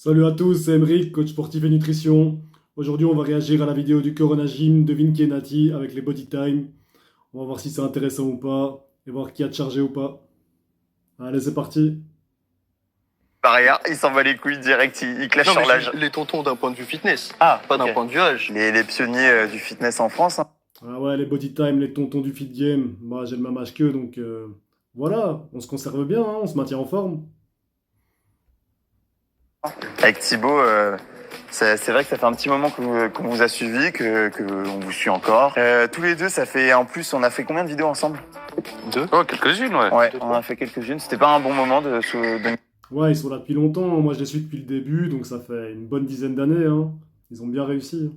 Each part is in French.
Salut à tous, c'est Emeric, coach sportif et nutrition. Aujourd'hui, on va réagir à la vidéo du Corona Gym de Vinky et Nati avec les body time. On va voir si c'est intéressant ou pas et voir qui a chargé ou pas. Allez, c'est parti. Barrière, il s'en bat les couilles direct, il clash Non, sur mais l'âge. les tontons d'un point de vue fitness, Ah, pas ok. d'un point de vue âge. Les pionniers du fitness en France. Hein. Ah ouais, les body time, les tontons du fit game. Moi, j'ai le même âge qu'eux, donc voilà, on se conserve bien, hein, on se maintient en forme. Avec Thibaut, c'est vrai que ça fait un petit moment qu'on vous a suivi, qu'on vous suit encore. Tous les deux, ça fait, en plus, on a fait combien de vidéos ensemble? Deux. Oh, quelques-unes, ouais. Ouais, on a fait quelques-unes. C'était pas un bon moment de... Ouais, ils sont là depuis longtemps. Moi, je les suis depuis le début, donc ça fait une bonne dizaine d'années, hein. Ils ont bien réussi.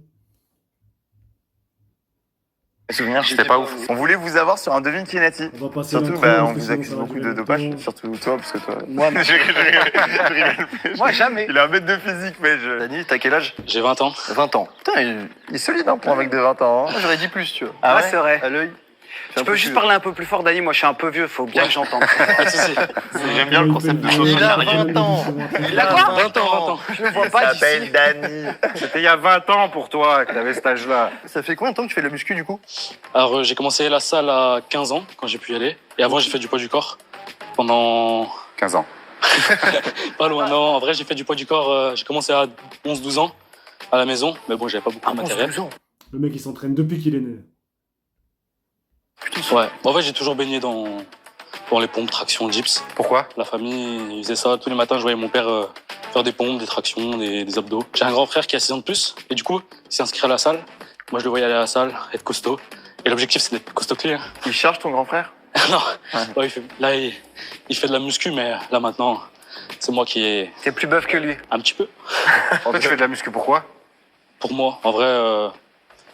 souvenirs. C'était pas ouf. On voulait vous avoir sur un Devine qui est Nati. On va passer Surtout, l'intro, bah, parce on que vous sinon, accuse ça va beaucoup durer de dopage, longtemps. surtout toi, parce que toi... Moi, non. je rigole. Moi, jamais. Il a un mètre de physique, mais je... Dani, t'as quel âge? J'ai 20 ans. 20 ans. Putain, il est solide hein, pour un mec de 20 ans. Hein. Moi, j'aurais dit plus, tu vois. Ah Ouais, ouais c'est vrai. À l'œil. Tu peux juste parler un peu plus fort, Dani. Moi, je suis un peu vieux, faut bien que j'entende. Pas de soucis. J'aime bien le concept de Il Il a a 20 ans. Il a quoi 20 ans. Je le vois Il pas s'appelle d'ici. Dani. C'était il y a 20 ans pour toi que t'avais cet âge-là. Ça fait combien de temps que tu fais de la muscu, du coup? Alors, j'ai commencé la salle à 15 ans, quand j'ai pu y aller. Et avant, j'ai fait du poids du corps pendant... 15 ans. Pas loin, non. En vrai, j'ai fait du poids du corps, j'ai commencé à 11-12 ans, à la maison. Mais bon, j'avais pas beaucoup de matériel. Le mec, il s'entraîne depuis qu'il est né. Ouais. En fait, j'ai toujours baigné dans les pompes, tractions, dips. Pourquoi? La famille, ils faisaient ça. Tous les matins, je voyais mon père faire des pompes, des tractions, des abdos. J'ai un grand frère qui a 6 ans de plus. Et du coup, il s'est inscrit à la salle. Moi, je le voyais aller à la salle, être costaud. Et l'objectif, c'est d'être costaud clé. Hein. Il charge ton grand frère? Non. Ouais. Ouais, il fait de la muscu, mais là, maintenant, c'est moi qui est T'es plus bœuf que lui. un petit peu. Toi, tu fais de la muscu, pourquoi? Pour moi, en vrai,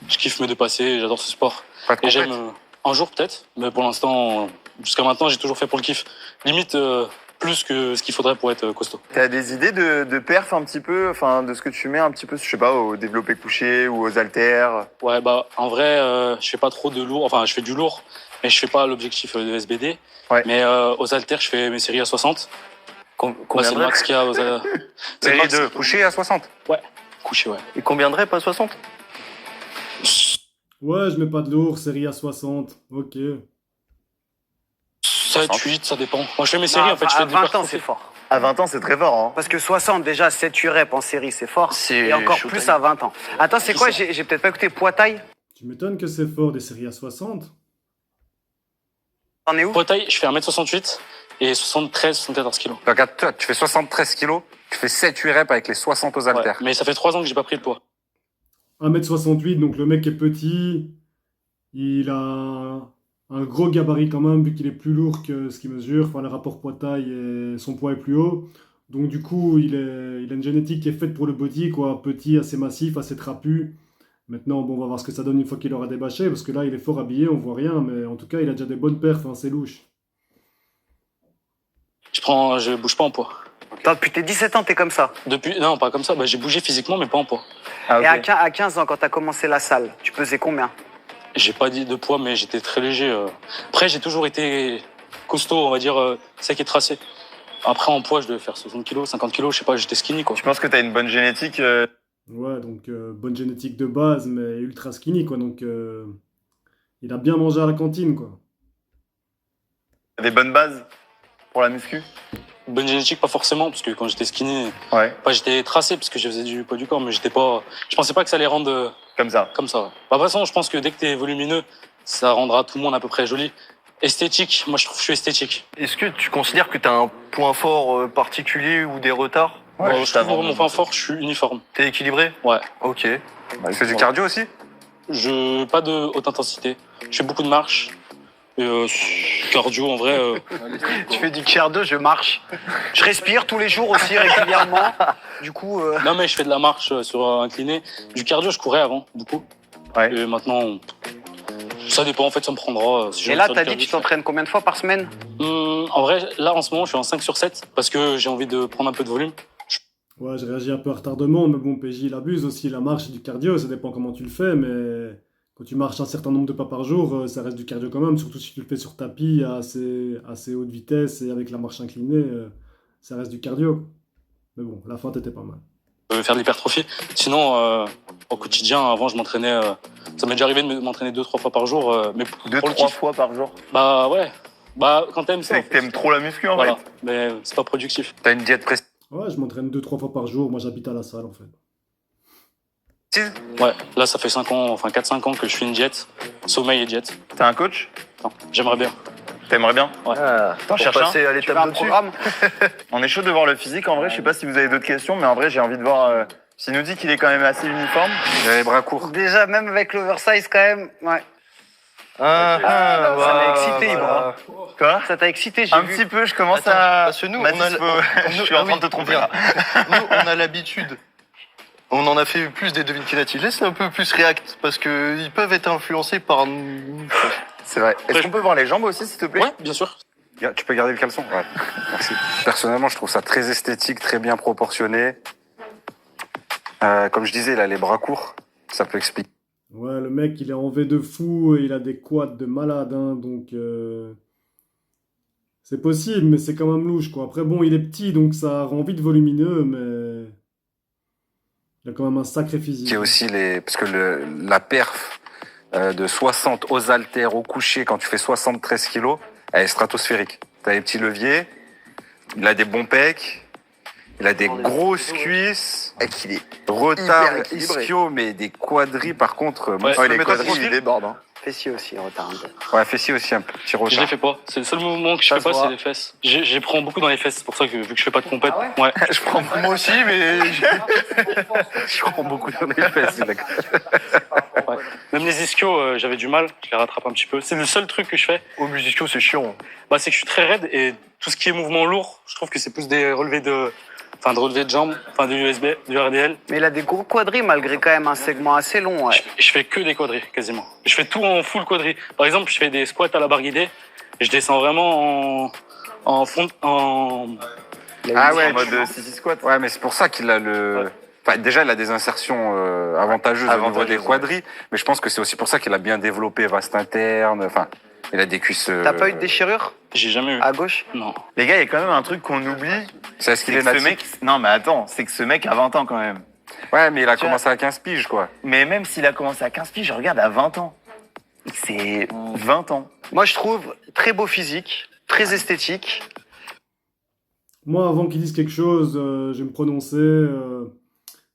je kiffe me dépasser. J'adore ce sport. Pas de Et j'aime un jour, peut-être. Mais pour l'instant, jusqu'à maintenant, j'ai toujours fait pour le kiff. Limite, plus que ce qu'il faudrait pour être costaud. T'as des idées de perf un petit peu, enfin de ce que tu mets un petit peu, je sais pas, au développé couché ou aux haltères? Ouais, bah, en vrai, je fais pas trop de lourd. Enfin, je fais du lourd, mais je fais pas l'objectif de SBD. Ouais. Mais aux haltères, je fais mes séries à 60. Bah, Combien c'est de le max qu'il y a aux c'est le max. couché à 60. Couché, ouais. Et combien de reps à 60? Ouais, je mets pas de lourd, série à 60. Ok. 7, 8, ça dépend. Moi, je fais mes séries, Non, en fait. Je à fais de 20 ans, l'hypertrophie. c'est fort. À 20 ans, c'est très fort. Hein. Parce que 60, déjà, 7-8 reps en série, c'est fort. C'est Et encore chaud, plus Dani. à 20 ans. Attends, c'est Qui quoi? ça J'ai peut-être pas écouté poids taille. Tu m'étonnes que c'est fort des séries à 60. T'en es où? Poids taille, je fais 1m68 et 73, 74 kilos. Regarde, toi, tu fais 73 kilos, tu fais 7-8 reps avec les 60 aux Ouais. haltères. Mais ça fait 3 ans que j'ai pas pris de poids. 1m68, donc le mec est petit. Il a un gros gabarit quand même, vu qu'il est plus lourd que ce qu'il mesure. Enfin, le rapport poids-taille et son poids est plus haut. Donc du coup, il a une génétique qui est faite pour le body, quoi. Petit, assez massif, assez trapu. Maintenant, bon, on va voir ce que ça donne une fois qu'il aura débâché, parce que là, il est fort habillé, on voit rien, mais en tout cas, il a déjà des bonnes perfs, hein, c'est louche. Je bouge pas en poids. Attends, depuis tes 17 ans, t'es comme ça. Non, pas comme ça. Bah, j'ai bougé physiquement, mais pas en poids. Ah, Et à 15 ans, quand t'as commencé la salle, tu pesais combien? J'ai pas dit de poids, mais j'étais très léger. Après, j'ai toujours été costaud, on va dire, sec et tracé. Après, en poids, je devais faire 60 kilos, 50 kilos, je sais pas, j'étais skinny, quoi. Tu penses que t'as une bonne génétique Ouais, donc bonne génétique de base, mais ultra skinny, quoi. Donc, il a bien mangé à la cantine, quoi. des bonnes bases pour la muscu? Bonne génétique, pas forcément, parce que quand j'étais skinny, Ouais, j'étais tracé, parce que je faisais du poids du corps, mais je pensais pas que ça allait rendre comme ça. comme ça. Ouais. Bah, de toute façon, je pense que dès que t'es volumineux, ça rendra tout le monde à peu près joli. Esthétique, moi, je trouve que je suis esthétique. Est-ce que tu considères que t'as un point fort particulier ou des retards? Bon, juste je trouve avant. mon point fort, je suis uniforme. T'es équilibré? Ouais. Ok. Tu fais du cardio aussi? Pas de haute intensité. Je fais beaucoup de marche. Et, cardio, en vrai, Tu fais du cardio, je marche. Je respire tous les jours aussi régulièrement. Du coup, non, mais je fais de la marche sur incliné. Du cardio, je courais avant, beaucoup. Ouais. Et maintenant, ça dépend, en fait, ça me prendra. Si j'ai et envie là, de faire t'as du dit que cardio, tu t'entraînes combien de fois par semaine? En vrai, là, en ce moment, je suis en 5/7 parce que j'ai envie de prendre un peu de volume. Ouais, j'ai réagi un peu à retardement, mais bon, PJ, il abuse aussi. La marche et du cardio, ça dépend comment tu le fais, mais quand tu marches un certain nombre de pas par jour, ça reste du cardio quand même, surtout si tu le fais sur tapis à assez haute vitesse et avec la marche inclinée, ça reste du cardio. Mais bon, la feinte était pas mal. Faire de l'hypertrophie. Sinon, au quotidien, avant, je m'entraînais. Ça m'est déjà arrivé de m'entraîner 2-3 fois par jour. Mais pour le 2-3 kiff. fois par jour. Bah ouais. Bah quand t'aimes ça. C'est que t'aimes trop la muscu en Voilà. fait. Mais c'est pas productif. T'as une diète précise? Ouais, je m'entraîne 2-3 fois par jour. Moi, j'habite à la salle, en fait. Ouais. Là, ça fait 5 ans, enfin 4-5 ans que je fais une diète. Sommeil et diète. T'as un coach? Non, j'aimerais bien. T'aimerais bien? Ah, T'en pour cherches passer à Tu veux l'étape un au-dessus. programme? On est chaud de voir le physique en vrai. Je sais pas si vous avez d'autres questions, mais en vrai, j'ai envie de voir. S'il nous dit qu'il est quand même assez uniforme. Il a les bras courts. Déjà, même avec l'oversize, quand même, ouais. Ah, ça voilà, m'a excité, voilà. Quoi? Ça t'a excité, j'ai Un vu. petit peu, je commence Attends, à. parce que nous, Mathis, je suis en train de te tromper là. Nous, on a l'habitude. On en a fait plus des devinettes natives. Laisse un peu plus react, parce que ils peuvent être influencés par nous. C'est vrai. Est-ce qu'on peut voir les jambes aussi, s'il te plaît? Ouais, bien sûr. Tu peux garder le caleçon? Ouais, merci. Personnellement, je trouve ça très esthétique, très bien proportionné. Comme je disais, il a les bras courts. Ça peut expliquer. Ouais, le mec, il est en V de fou et il a des quads de malade, hein, donc c'est possible, mais c'est quand même louche, quoi. Après, bon, il est petit, donc ça rend vite volumineux, mais il a quand même un sacré physique. C'est aussi parce que la perf de 60 aux haltères au coucher quand tu fais 73 kilos, elle est stratosphérique. T'as les petits leviers, il a des bons pecs, il a des grosses cuisses, Et qu'il est. retard, hyper équilibré. ischio, mais des quadris par contre. moi, Ouais. je Oh, fais les mes quadrilles, quadris. il déborde. Hein. Fessier aussi, retard un peu. Ouais, fessier aussi un petit Je les retard. fais pas. C'est le seul mouvement que je Ça fais se pas, voit. c'est les fesses. J'ai prends beaucoup dans les fesses. C'est pour ça que vu que je fais pas de compète. Ah ouais. Je prends. Moi aussi, mais Je prends beaucoup dans les fesses, d'accord. Ouais. Même les ischios, j'avais du mal. Je les rattrape un petit peu. C'est le seul truc que je fais. au musicaux, c'est chiant. Bah, c'est que je suis très raide et tout ce qui est mouvement lourd, je trouve que c'est plus des relevés de jambes, enfin du USB, du RDL. Mais il a des gros quadris, malgré quand même un segment assez long, ouais. Je fais que des quadris, quasiment. Je fais tout en full quadri. Par exemple, je fais des squats à la barre guidée et je descends vraiment en fond, Ah ouais, En mode sissy squat. Ouais, mais c'est pour ça qu'il a le. Ouais. Enfin, déjà, il a des insertions avantageuses au niveau des Avantageuses, quadris, mais je pense que c'est aussi pour ça qu'il a bien développé vaste interne. Enfin, il a des cuisses. T'as pas eu de déchirure j'ai jamais eu. à gauche? Non. Les gars, il y a quand même un truc qu'on oublie. C'est ce qu'il C'est est que ce natif. mec. Non, mais attends, c'est que ce mec a 20 ans quand même. Ouais, mais il a Tu commencé à 15 piges, quoi. Mais même s'il a commencé à 15 piges, je regarde à 20 ans. C'est 20 ans. Moi, je trouve très beau physique, très esthétique. Moi, avant qu'il dise quelque chose, je vais me prononcer.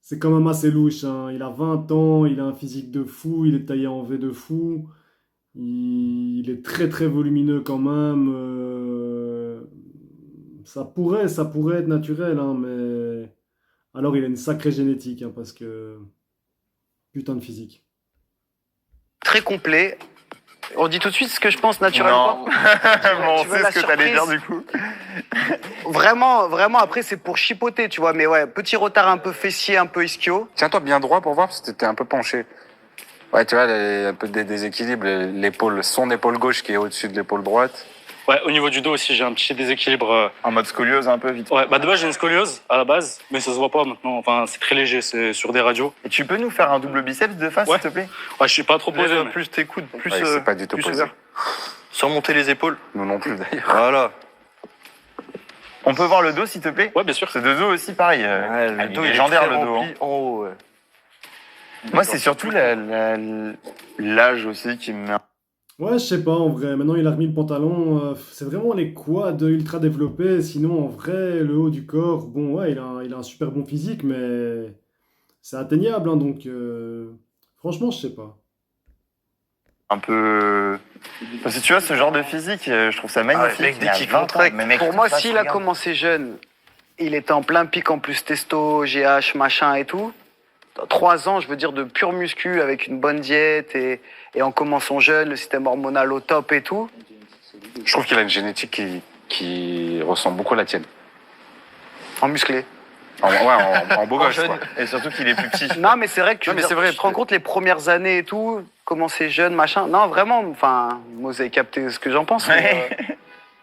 C'est quand même assez louche, hein. Il a 20 ans, il a un physique de fou, il est taillé en V de fou. Il est très très volumineux quand même. Ça pourrait être naturel, hein, mais alors il a une sacrée génétique, hein, parce que putain de physique. Très complet. On dit tout de suite ce que je pense naturellement. Non. Bon, on Tu veux sait la ce que t'allais dire surprise du coup. Vraiment, vraiment, après, c'est pour chipoter, tu vois. Mais ouais, petit retard un peu fessier, un peu ischio. Tiens-toi bien droit pour voir, parce que t'étais un peu penché. Ouais, tu vois, un peu des déséquilibres. Son épaule gauche qui est au-dessus de l'épaule droite. Ouais, au niveau du dos aussi, j'ai un petit déséquilibre. En mode scoliose un peu vite. Ouais, bah de base j'ai une scoliose à la base, mais ça se voit pas maintenant. Enfin, c'est très léger, c'est sur des radios. Et tu peux nous faire un double biceps de face, Ouais. s'il te plaît? Ouais, je suis pas trop posé. Lève mais- plus tes coudes, plus, Ouais, c'est pas du tout plus posé. ouvert. Sans monter les épaules. Nous non plus, d'ailleurs. Voilà. On peut voir le dos, s'il te plaît? Ouais, bien sûr. Ce dos aussi, pareil. Ouais, il est légendaire, très le dos. rempli Hein. en haut, ouais. Moi, c'est surtout l'âge aussi qui me met. Ouais, je sais pas, en vrai. Maintenant, il a remis le pantalon. C'est vraiment les quads ultra développés. Sinon, en vrai, le haut du corps, bon, ouais, il a un super bon physique, mais c'est atteignable, hein, donc franchement, je sais pas. Un peu. Parce que tu vois, ce genre de physique, je trouve ça magnifique. Ah, mec, dès mais à qu'il 20 ans, contracte, mais mec, Pour tout moi, ça, s'il a regarde. commencé jeune, il était en plein pic en plus testo, GH, machin et tout. 3 ans, je veux dire, de pur muscu avec une bonne diète et en commençant jeune, le système hormonal au top et tout. Je trouve qu'il a une génétique qui ressemble beaucoup à la tienne. En musclé. En beau gosse, jeune. quoi. Et surtout qu'il est plus petit. Non, mais c'est vrai que Non, mais c'est vrai, je te rends compte les premières années et tout, commencer jeune, machin. Non, vraiment, enfin, vous avez capté ce que j'en pense. mais,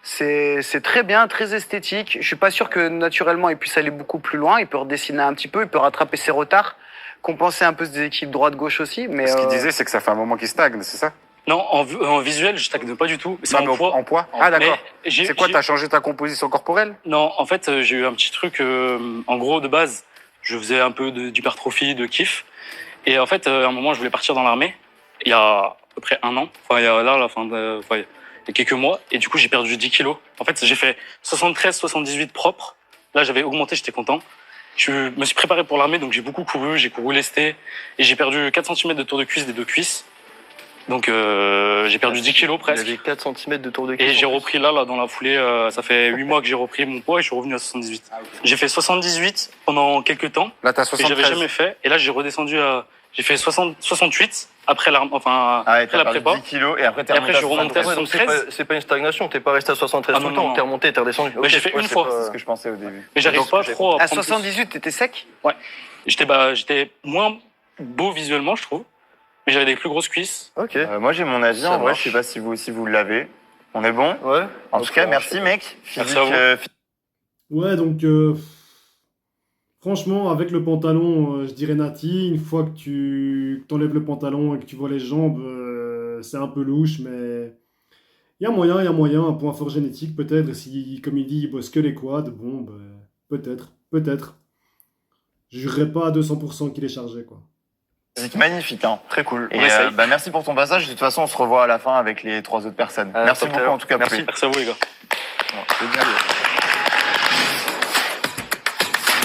c'est très bien, très esthétique. Je suis pas sûr que naturellement il puisse aller beaucoup plus loin. Il peut redessiner un petit peu, il peut rattraper ses retards, compenser un peu ce déséquilibre droite-gauche aussi. Mais Ce qu'il disait, c'est que ça fait un moment qu'il stagne, c'est ça? Non, en visuel, je stagne pas du tout. C'est Non, en mais poids. en poids. Ah, d'accord. Mais C'est quoi, t'as changé ta composition corporelle? Non, en fait, j'ai eu un petit truc. En gros, de base, je faisais un peu d'hypertrophie, de kiff. Et en fait, à un moment, je voulais partir dans l'armée. Il y a à peu près un an. Enfin, il y a là, la fin de, enfin, il y a quelques mois. Et du coup, j'ai perdu 10 kilos. En fait, j'ai fait 73, 78 propres. Là, j'avais augmenté, j'étais content. Je me suis préparé pour l'armée, donc j'ai beaucoup couru, j'ai couru lesté. Et j'ai perdu 4 cm de tour de cuisse des 2 cuisses. Donc, j'ai perdu 10 kilos Il presque. avait 4 cm de tour de cuisse. Et j'ai repris là, dans la foulée, ça fait 8 mois que j'ai repris mon poids et je suis revenu à 78. J'ai fait 78 pendant quelques temps. Là, t'as Et j'avais 73. jamais fait. Et là, j'ai redescendu à, j'ai fait 68 après la, enfin, Ah ouais, après la t'as perdu prépa. 10 kilos et après t'es Et après, remonté à je remontais à 73. Ouais, donc 73. c'est pas une stagnation, t'es pas resté à 73 Ah, tout le non, temps, non. t'es remonté, t'es redescendu. Mais j'ai fait une fois. C'est ce que je pensais au début. Mais j'arrive Donc, pas j'ai trop à À prendre 78, t'étais sec? plus. J'étais moins beau visuellement, je trouve. Mais j'avais des plus grosses cuisses. Ok. Moi j'ai mon avis, Ça en vrai, marche. je sais pas si vous aussi vous l'avez. On est bon? Ouais. En Donc, tout cas, on- merci mec. Merci à vous. Ouais, donc franchement, avec le pantalon, je dirais Nati. Une fois que tu t'enlèves le pantalon et que tu vois les jambes, c'est un peu louche, mais il y a moyen, un point fort génétique peut-être. Si, comme il dit, il bosse que les quads, bon, ben, peut-être. Je jurerais pas à 200% qu'il est chargé, quoi. Physique magnifique, hein. Très cool. Et On essaye. merci pour ton passage. De toute façon, on se revoit à la fin avec les 3 autres personnes. Merci tout à beaucoup l'heure. en tout cas. Merci. Poulet. Merci à vous, les gars.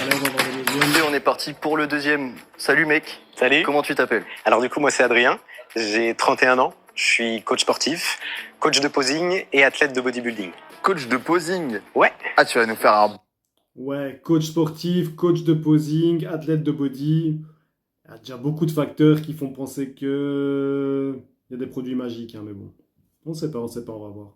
Allez, on va voir le deuxième. Et on est parti pour le deuxième. Salut mec. Salut. Comment tu t'appelles? Alors du coup, moi c'est Adrien, j'ai 31 ans, je suis coach sportif, coach de posing et athlète de bodybuilding. Coach de posing. Ouais. Ah, tu vas nous faire un. Ouais, coach sportif, coach de posing, athlète de body. Il y a déjà beaucoup de facteurs qui font penser que il y a des produits magiques, hein, mais bon. On sait pas, on va voir.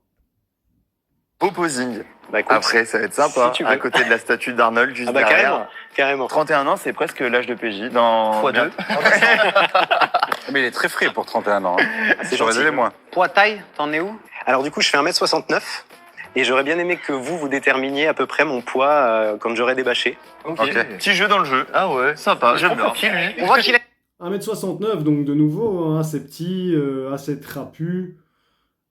Beau posing. Bah écoute, Après, ça va être sympa. si tu veux. À côté de la statue d'Arnold, juste ah bah derrière. carrément. 31 ans, c'est presque l'âge de PJ. Dans Fois bien- 2. Mais il est très frais pour 31 ans. Hein. C'est J'aurais gentil. donné moins. Poids taille, t'en es où? Alors du coup, je fais 1m69 et j'aurais bien aimé que vous déterminiez à peu près mon poids quand j'aurais débâché. Ok. Ok. Petit jeu dans le jeu. Ah ouais. Sympa, j'aime bien. Qui lui? On voit qu'il est. 1m69, donc de nouveau, hein, assez petit, assez trapu.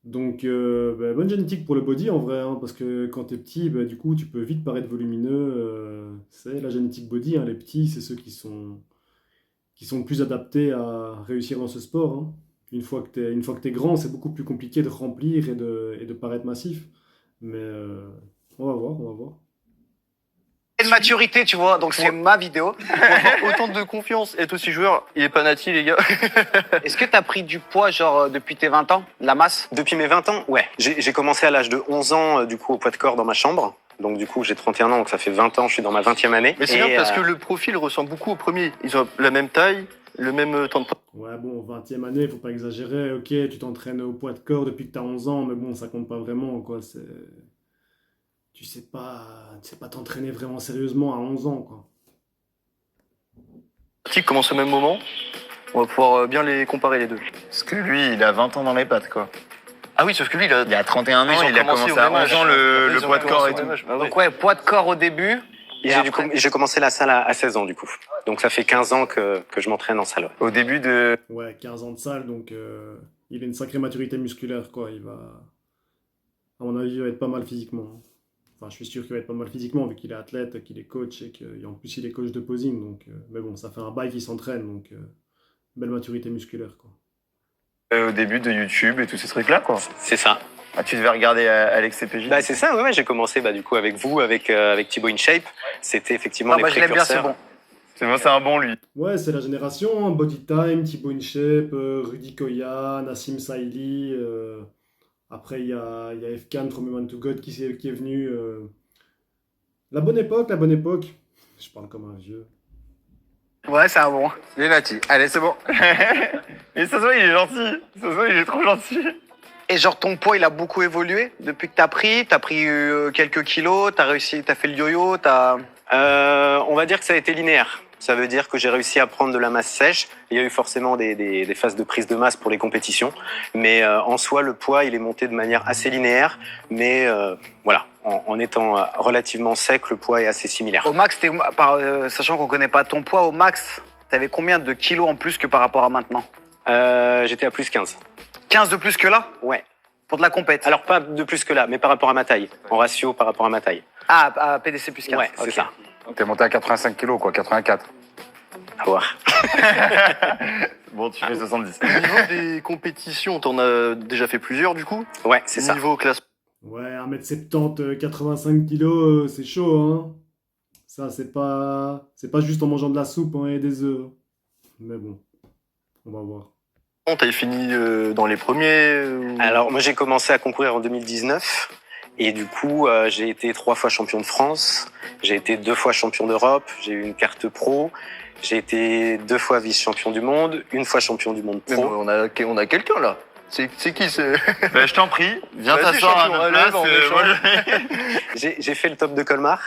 Donc, bah, bonne génétique pour le body en vrai, hein, parce que quand t'es petit, bah, du coup, tu peux vite paraître volumineux. C'est la génétique body, hein, les petits, c'est ceux qui sont le plus adaptés à réussir dans ce sport. Hein. Une fois que t'es grand, c'est beaucoup plus compliqué de remplir et de paraître massif. Mais on va voir. De maturité, tu vois, donc c'est ma vidéo. Autant de confiance. Être aussi joueur, il est pas nati les gars. Est-ce que t'as pris du poids, genre, depuis tes 20 ans? De la masse? Depuis mes 20 ans, ouais. J'ai commencé à l'âge de 11 ans, du coup, au poids de corps dans ma chambre. Donc du coup, j'ai 31 ans, donc ça fait 20 ans, je suis dans ma 20e année. Mais c'est Et, bien parce que le profil ressemble beaucoup au premier. Ils ont la même taille, le même temps de Ouais, bon, 20e année, faut pas exagérer. Ok, tu t'entraînes au poids de corps depuis que t'as 11 ans, mais bon, ça compte pas vraiment, quoi. Tu sais pas t'entraîner vraiment sérieusement à 11 ans, quoi. pratique commence au même moment. On va pouvoir bien les comparer les deux. Parce que lui, il a 20 ans dans les pattes, quoi. Ah oui, sauf que lui, il a... Il a 31 ans, Ils ont il a commencé commencé au à même 11 ans âge. le Ils ont poids de corps commencé et au tout. même âge. Ah ouais. Donc ouais, poids de corps au début. Et j'ai commencé la salle à 16 ans, du coup. Donc ça fait 15 ans que je m'entraîne en salle. Ouais. Au début de. Ouais, 15 ans de salle, donc il a une sacrée maturité musculaire, quoi. Il va, à mon avis, il va être pas mal physiquement. Enfin, je suis sûr qu'il va être pas mal physiquement, vu qu'il est athlète, qu'il est coach, et en plus, il est coach de posing. Donc, mais bon, ça fait un bail qu'il s'entraîne, donc belle maturité musculaire, quoi. Au début de YouTube et tous ces trucs-là, quoi. C'est ça. Ah, tu devais regarder Alex et PJ. Bah c'est ça, ouais, j'ai commencé du coup avec vous, avec Thibaut InShape. C'était effectivement Ah, les bah, je l'aime bien, c'est précurseurs. bon. C'est un bon, lui. Ouais, c'est la génération, hein. Body Time, Thibaut InShape, Rudy Koya, Nassim Saïli. Après, il y a Fkan from Human to God qui est venu. La bonne époque. Je parle comme un vieux. Ouais, c'est un bon. Les Nati. Allez, c'est bon. Et ça se voit, il est gentil. Ça se voit, il est trop gentil. Et genre, ton poids, il a beaucoup évolué depuis que t'as pris quelques kilos, t'as fait le yo-yo, On va dire que ça a été linéaire. Ça veut dire que j'ai réussi à prendre de la masse sèche. Il y a eu forcément des phases de prise de masse pour les compétitions. Mais en soi, le poids, il est monté de manière assez linéaire. Mais voilà, en étant relativement sec, le poids est assez similaire. Au max, sachant qu'on connaît pas ton poids, au max, t'avais combien de kilos en plus que par rapport à maintenant? J'étais à plus 15. 15 de plus que là Ouais. pour de la compète. Alors pas de plus que là, mais par rapport à ma taille. En ratio par rapport à ma taille. Ah, à PDC plus 15. Ouais, c'est ok. ça. T'es monté à 85 kilos, quoi, 84. À voir. Bon, tu fais 70. Au niveau des compétitions, t'en as déjà fait plusieurs du coup. Ouais, c'est ça. Niveau classe. Ouais, 1m70, 85 kilos, c'est chaud, hein. Ça, c'est pas juste en mangeant de la soupe hein, et des œufs. Mais bon, on va voir. T'avais fini dans les premiers. Alors moi j'ai commencé à concourir en 2019 et du coup j'ai été 3 fois champion de France, j'ai été 2 fois champion d'Europe, j'ai eu une carte pro, j'ai été 2 fois vice-champion du monde, 1 fois champion du monde Mais pro. bon, on a quelqu'un là. C'est qui c'est Bah, je t'en prie, viens Vas-y, t'asseoir à champion, notre allez, place. on échange. J'ai fait le top de Colmar.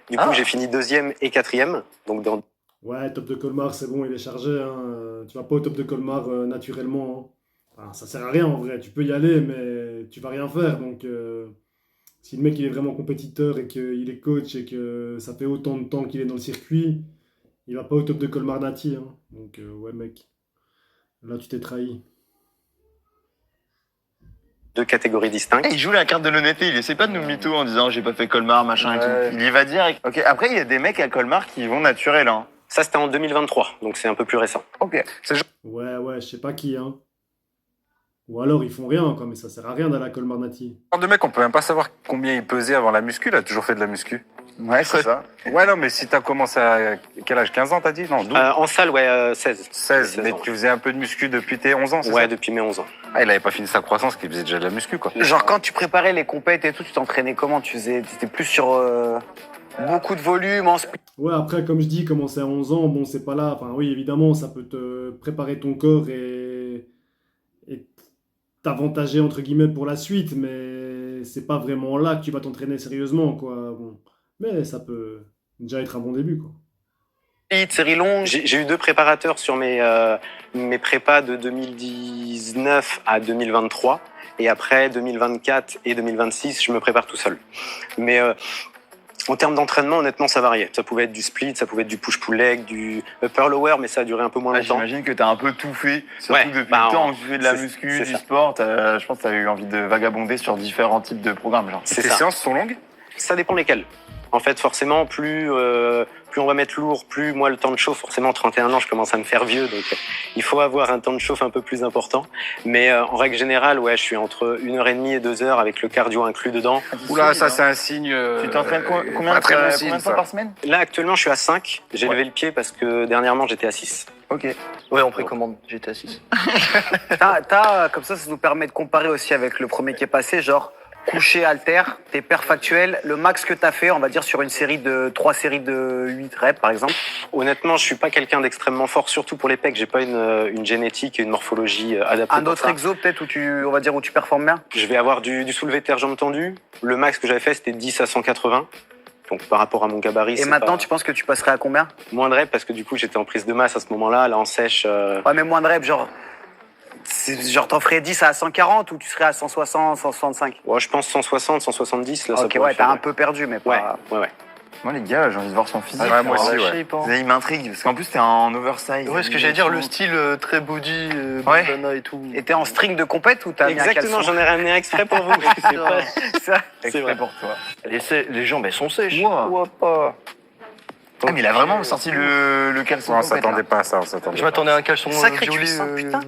Du coup j'ai fini 2e et 4e. Donc dans Ouais, top de Colmar, c'est bon, il est chargé. Hein. Tu vas pas au top de Colmar naturellement. Hein. Enfin, ça sert à rien en vrai. Tu peux y aller, mais tu vas rien faire. Donc, si le mec il est vraiment compétiteur et qu'il est coach et que ça fait autant de temps qu'il est dans le circuit, il va pas au top de Colmar Nati. Hein. Donc, ouais, mec, là tu t'es trahi. 2 catégories distinctes. Il joue la carte de l'honnêteté, il essaie pas de nous mytho en disant j'ai pas fait Colmar, machin Ouais. et tout. Il y va direct. Ok, après il y a des mecs à Colmar qui vont naturel, hein. Ça c'était en 2023, donc c'est un peu plus récent. Ok. Ouais, je sais pas qui. Hein. Ou alors ils font rien, quoi, mais ça sert à rien d'aller à Colmar Nati. De mec, on peut même pas savoir combien il pesait avant la muscu, il a toujours fait de la muscu. Ouais, c'est ça. Ouais, non, mais si t'as commencé à quel âge? 15 ans, t'as dit? Non, 12? En salle, ouais, 16. 16, 16 mais ans. tu faisais un peu de muscu depuis tes 11 ans, c'est Ouais, ça? depuis mes 11 ans. Ah, il avait pas fini sa croissance, qu'il faisait déjà de la muscu, quoi. Genre quand tu préparais les compètes et tout, tu t'entraînais comment? T'étais plus sur beaucoup de volume en speed. Ouais, après, comme je dis, commencer à 11 ans, bon, c'est pas là. Enfin, oui, évidemment, ça peut te préparer ton corps et t'avantager, entre guillemets, pour la suite, mais c'est pas vraiment là que tu vas t'entraîner sérieusement, quoi. Bon. Mais ça peut déjà être un bon début, quoi. Série longue. J'ai eu 2 préparateurs sur mes prépas de 2019 à 2023. Et après, 2024 et 2026, je me prépare tout seul. Mais en termes d'entraînement, honnêtement, ça variait. Ça pouvait être du split, ça pouvait être du push-pull-leg, du upper lower, mais ça a duré un peu moins longtemps. J'imagine que t'as un peu tout fait, surtout Ouais, depuis bah, le temps que tu fais de la c'est- muscu, c'est du ça. sport. Je pense que t'as eu envie de vagabonder sur différents types de programmes, genre. C'est Tes ça. séances sont longues? Ça dépend lesquels. En fait, forcément, plus on va mettre lourd, plus moi, le temps de chauffe, forcément, 31 ans, je commence à me faire vieux, donc il faut avoir un temps de chauffe un peu plus important. Mais en règle générale, ouais, je suis entre 1h30 et 2 heures avec le cardio inclus dedans. Oula, ça, c'est un signe. Tu t'entraînes combien, un très bon combien signe, de fois ça. par semaine? Là, actuellement, je suis à 5. J'ai levé le pied parce que dernièrement, j'étais à 6. Ok. Ouais, on précommande. J'étais à 6. Comme ça nous permet de comparer aussi avec le premier qui est passé, genre coucher halter, tes perfs actuels, le max que t'as fait, on va dire sur une série de 3 séries de 8 reps par exemple. Honnêtement, je suis pas quelqu'un d'extrêmement fort, surtout pour les pecs. J'ai pas une génétique et une morphologie adaptée. Un pour autre ça. exo peut-être où tu performes bien. Je vais avoir du soulevé de terre jambes tendues. Le max que j'avais fait, c'était 10 à 180. Donc par rapport à mon gabarit, Et c'est maintenant pas... tu penses que tu passerais à combien? moins de reps parce que du coup, j'étais en prise de masse à ce moment-là. Là, en sèche. Ouais mais moins de reps, genre t'en ferais 10 à 140 ou tu serais à 160, 165? Ouais, je pense 160, 170. Là, ça Ok pourrait ouais, le faire, t'as un peu perdu mais Ouais, pas... ouais. Moi, les gars, j'ai envie de voir son physique. Ouais, moi aussi, Alors, ouais. Il m'intrigue, parce qu'en plus, t'es en oversize. Ouais, ce que j'allais dire, le style très body, Ouais. bandana et tout. Et t'es en string de compète ou t'as mis un Exactement, caleçon? j'en ai ramené un exprès pour vous. parce que c'est pas... Ça, Exprès vrai. pour toi. Les jambes, elles sont sèches. Wow. Ouais, pas. Ah, mais il a vraiment sorti le caleçon. On complet, s'attendait là. pas à ça, on s'attendait Je pas. m'attendais à un caleçon Sacré violet. cuisson, putain.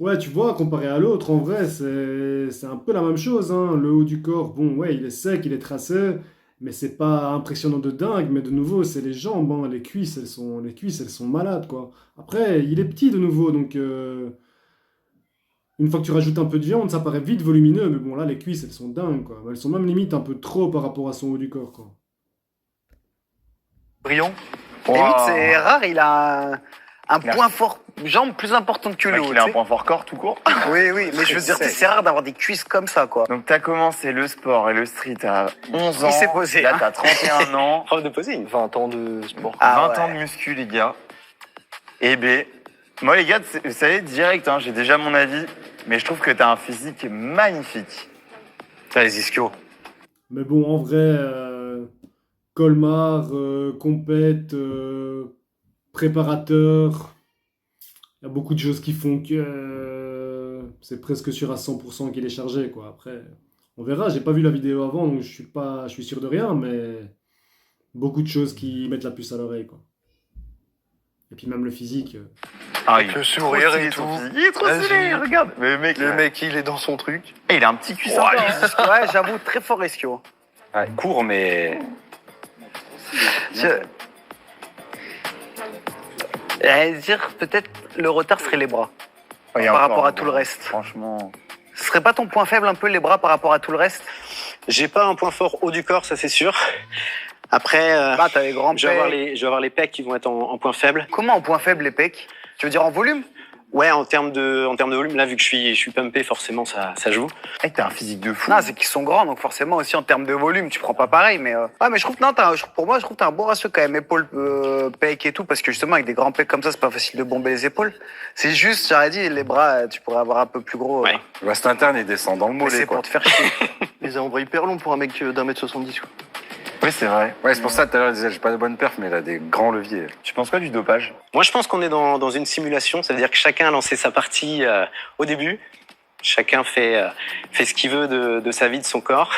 Ouais, tu vois, comparé à l'autre, en vrai, c'est un peu la même chose. Hein. Le haut du corps, bon, ouais, il est sec, il est tracé, mais c'est pas impressionnant de dingue. Mais de nouveau, c'est les jambes, hein. Les cuisses, elles sont malades, quoi. Après, il est petit de nouveau, donc une fois que tu rajoutes un peu de viande, ça paraît vite volumineux. Mais bon, là, les cuisses, elles sont dingues, quoi. Elles sont même limite un peu trop par rapport à son haut du corps, quoi. Brillant. Limite Wow. c'est rare, il a un Il a- point fort, jambe plus importante que Le le mec, haut. il a un tu sais. point fort corps tout court. Oui, mais je veux dire, c'est rare d'avoir des cuisses comme ça, quoi. Donc, t'as commencé le sport et le street à 11 ans. Il s'est posé, Là, hein. t'as 31 ans. Preuve de posing. 20 ans de sport. Ah 20 ans ouais. de muscu, les gars. Et B. Moi, les gars, vous savez, direct, hein, j'ai déjà mon avis, mais je trouve que t'as un physique magnifique. T'as les ischios. Mais bon, en vrai, Colmar, compète, préparateur, il y a beaucoup de choses qui font que c'est presque sûr à 100% qu'il est chargé, quoi. Après, on verra. J'ai pas vu la vidéo avant, donc je suis sûr de rien, mais beaucoup de choses qui mettent la puce à l'oreille, quoi. Et puis même le physique. Ah, Avec le sourire et tout. Il est trop Vas-y. stylé, regarde. Mais mec, Le mec, il est dans son truc. il a un petit cul Ouais, sympa. Hein. ouais, j'avoue, très fort Ischio. Ouais, court, mais. Dire peut-être le retard serait les bras Oh, et par encore, rapport à tout le reste. Franchement. Ce serait pas ton point faible un peu les bras par rapport à tout le reste? J'ai pas un point fort haut du corps, ça c'est sûr. Après, Bah, t'as les grands je vais pecs. avoir les pecs qui vont être en point faible. Comment en point faible les pecs? Tu veux dire en volume? Ouais, en termes de volume, là, vu que je suis pumpé, forcément, ça joue. Hey, t'as un physique de fou. Non, c'est qu'ils sont grands, donc forcément aussi en termes de volume, tu prends pas pareil, mais ouais, mais je trouve non, pour moi, je trouve que t'as un bon ratio quand même épaules, pecs et tout, parce que justement avec des grands pecs comme ça, c'est pas facile de bomber les épaules. C'est juste, j'aurais dit, les bras, tu pourrais avoir un peu plus gros. Ouais. Le reste interne, il descend dans le Mais mollet, c'est quoi. pour te faire chier. Les avant-bras hyper longs pour un mec d'1m70, quoi. Oui, c'est vrai. Ouais, c'est pour ça, tout à l'heure, il disait, j'ai pas de bonne perf, mais il a des grands leviers. Tu penses quoi du dopage? Moi, je pense qu'on est dans une simulation. Ça veut dire que chacun a lancé sa partie au début. Chacun fait ce qu'il veut de sa vie, de son corps.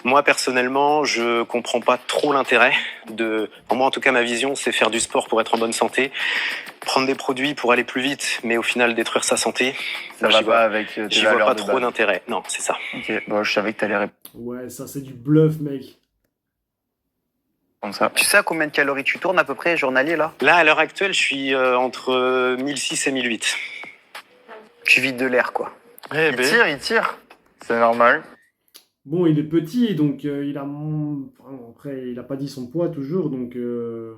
Moi, personnellement, je comprends pas trop l'intérêt de... Pour moi, en tout cas, ma vision, c'est faire du sport pour être en bonne santé. Prendre des produits pour aller plus vite, mais au final, détruire sa santé. Ça Moi, va j'y vois- pas avec tes J'y vois valeurs pas de trop base. d'intérêt. Non, c'est ça. Ok, bon, je savais que t'allais répondre Ouais, ça c'est du bluff, mec. comme ça. Tu sais à combien de calories tu tournes à peu près journalier là? Là, à l'heure actuelle, je suis entre 1006 et 1008. Tu vides de l'air quoi. Eh Il ben, tire, il tire. C'est normal. Bon, il est petit, donc après, il a pas dit son poids toujours, donc il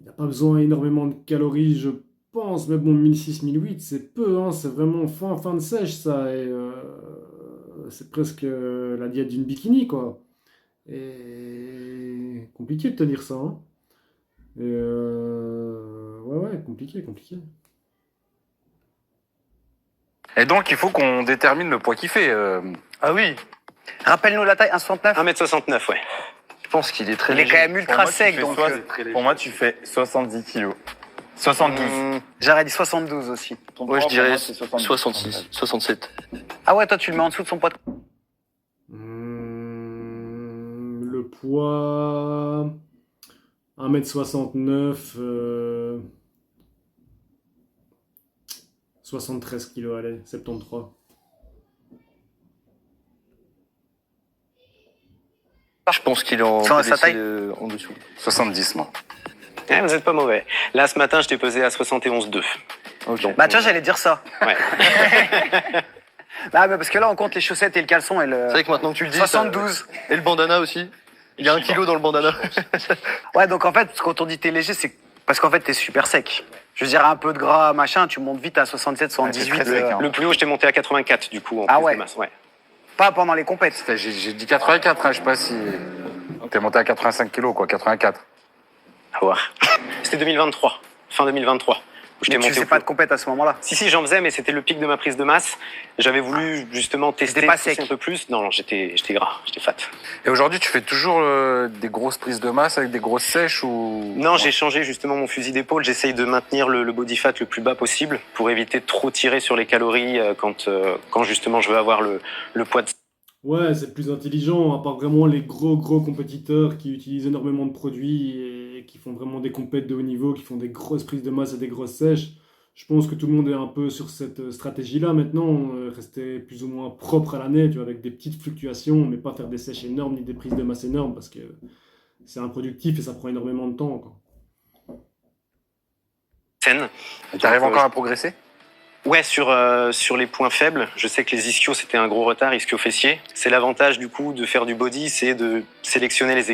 n'a pas besoin énormément de calories, je pense. Mais bon, 1006-1008, c'est peu, hein, c'est vraiment fin de sèche, ça. Et c'est presque la diète d'une bikini, quoi. Et compliqué de tenir ça, hein. Et ouais, compliqué. Et donc, il faut qu'on détermine le poids qu'il fait. ah oui, Rappelle-nous la taille, 1,69. 1m69, ouais. je pense qu'il est très Il est léger. quand même ultra Pour moi, tu sec, fais donc pour moi, tu fais 70 kilos. 72. j'aurais dit 72 aussi. Ton Ouais, poids, je dirais pour moi, c'est 66, 67. Ah ouais, toi tu le mets en dessous de son poids. Le poids 1m69, 73 kilos, allez, 73. Je pense qu'il est en, Sans sa taille. en dessous. 70, moi. Ouais, vous êtes pas mauvais. Là, ce matin, je t'ai pesé à 71,2. Ok. Bah tu vois, j'allais dire ça. Ouais. Bah mais parce que là on compte les chaussettes et le caleçon et le... C'est vrai que maintenant que tu le dis. 72. Et le bandana aussi. Il y a 1 kilo dans le bandana. Ouais, donc en fait, quand on dit t'es léger, c'est parce qu'en fait t'es super sec. Je veux dire, un peu de gras, machin, tu montes vite à 67, Ouais, 78. c'est très sec, hein. Le plus haut, je t'ai monté à 84, du coup, en Ah plus ouais. de masse. Ouais. Pas pendant les compètes. Putain, j'ai dit 84, hein, je sais pas si. T'es monté à 85 kilos, quoi, 84. À voir. C'était 2023, fin 2023. Où je t'ai Mais tu monté faisais au pas plus de compète à ce moment-là. Si, j'en faisais, mais c'était le pic de ma prise de masse. J'avais voulu justement tester T'étais pas pousser sec. un peu plus. Non, j'étais gras, j'étais fat. Et aujourd'hui, tu fais toujours des grosses prises de masse avec des grosses sèches ou. Non, j'ai changé justement mon fusil d'épaule. J'essaye de maintenir le body fat le plus bas possible pour éviter de trop tirer sur les calories quand justement je veux avoir le poids de... Ouais, c'est plus intelligent, à part vraiment les gros compétiteurs qui utilisent énormément de produits et qui font vraiment des compètes de haut niveau, qui font des grosses prises de masse et des grosses sèches. Je pense que tout le monde est un peu sur cette stratégie-là maintenant, rester plus ou moins propre à l'année, tu vois, avec des petites fluctuations, mais pas faire des sèches énormes ni des prises de masse énormes parce que c'est improductif et ça prend énormément de temps, quoi. scène. Et t'arrives Donc, encore à progresser? Ouais, sur les points faibles, je sais que les ischios c'était un gros retard, ischio fessier. C'est l'avantage du coup de faire du body, c'est de sélectionner les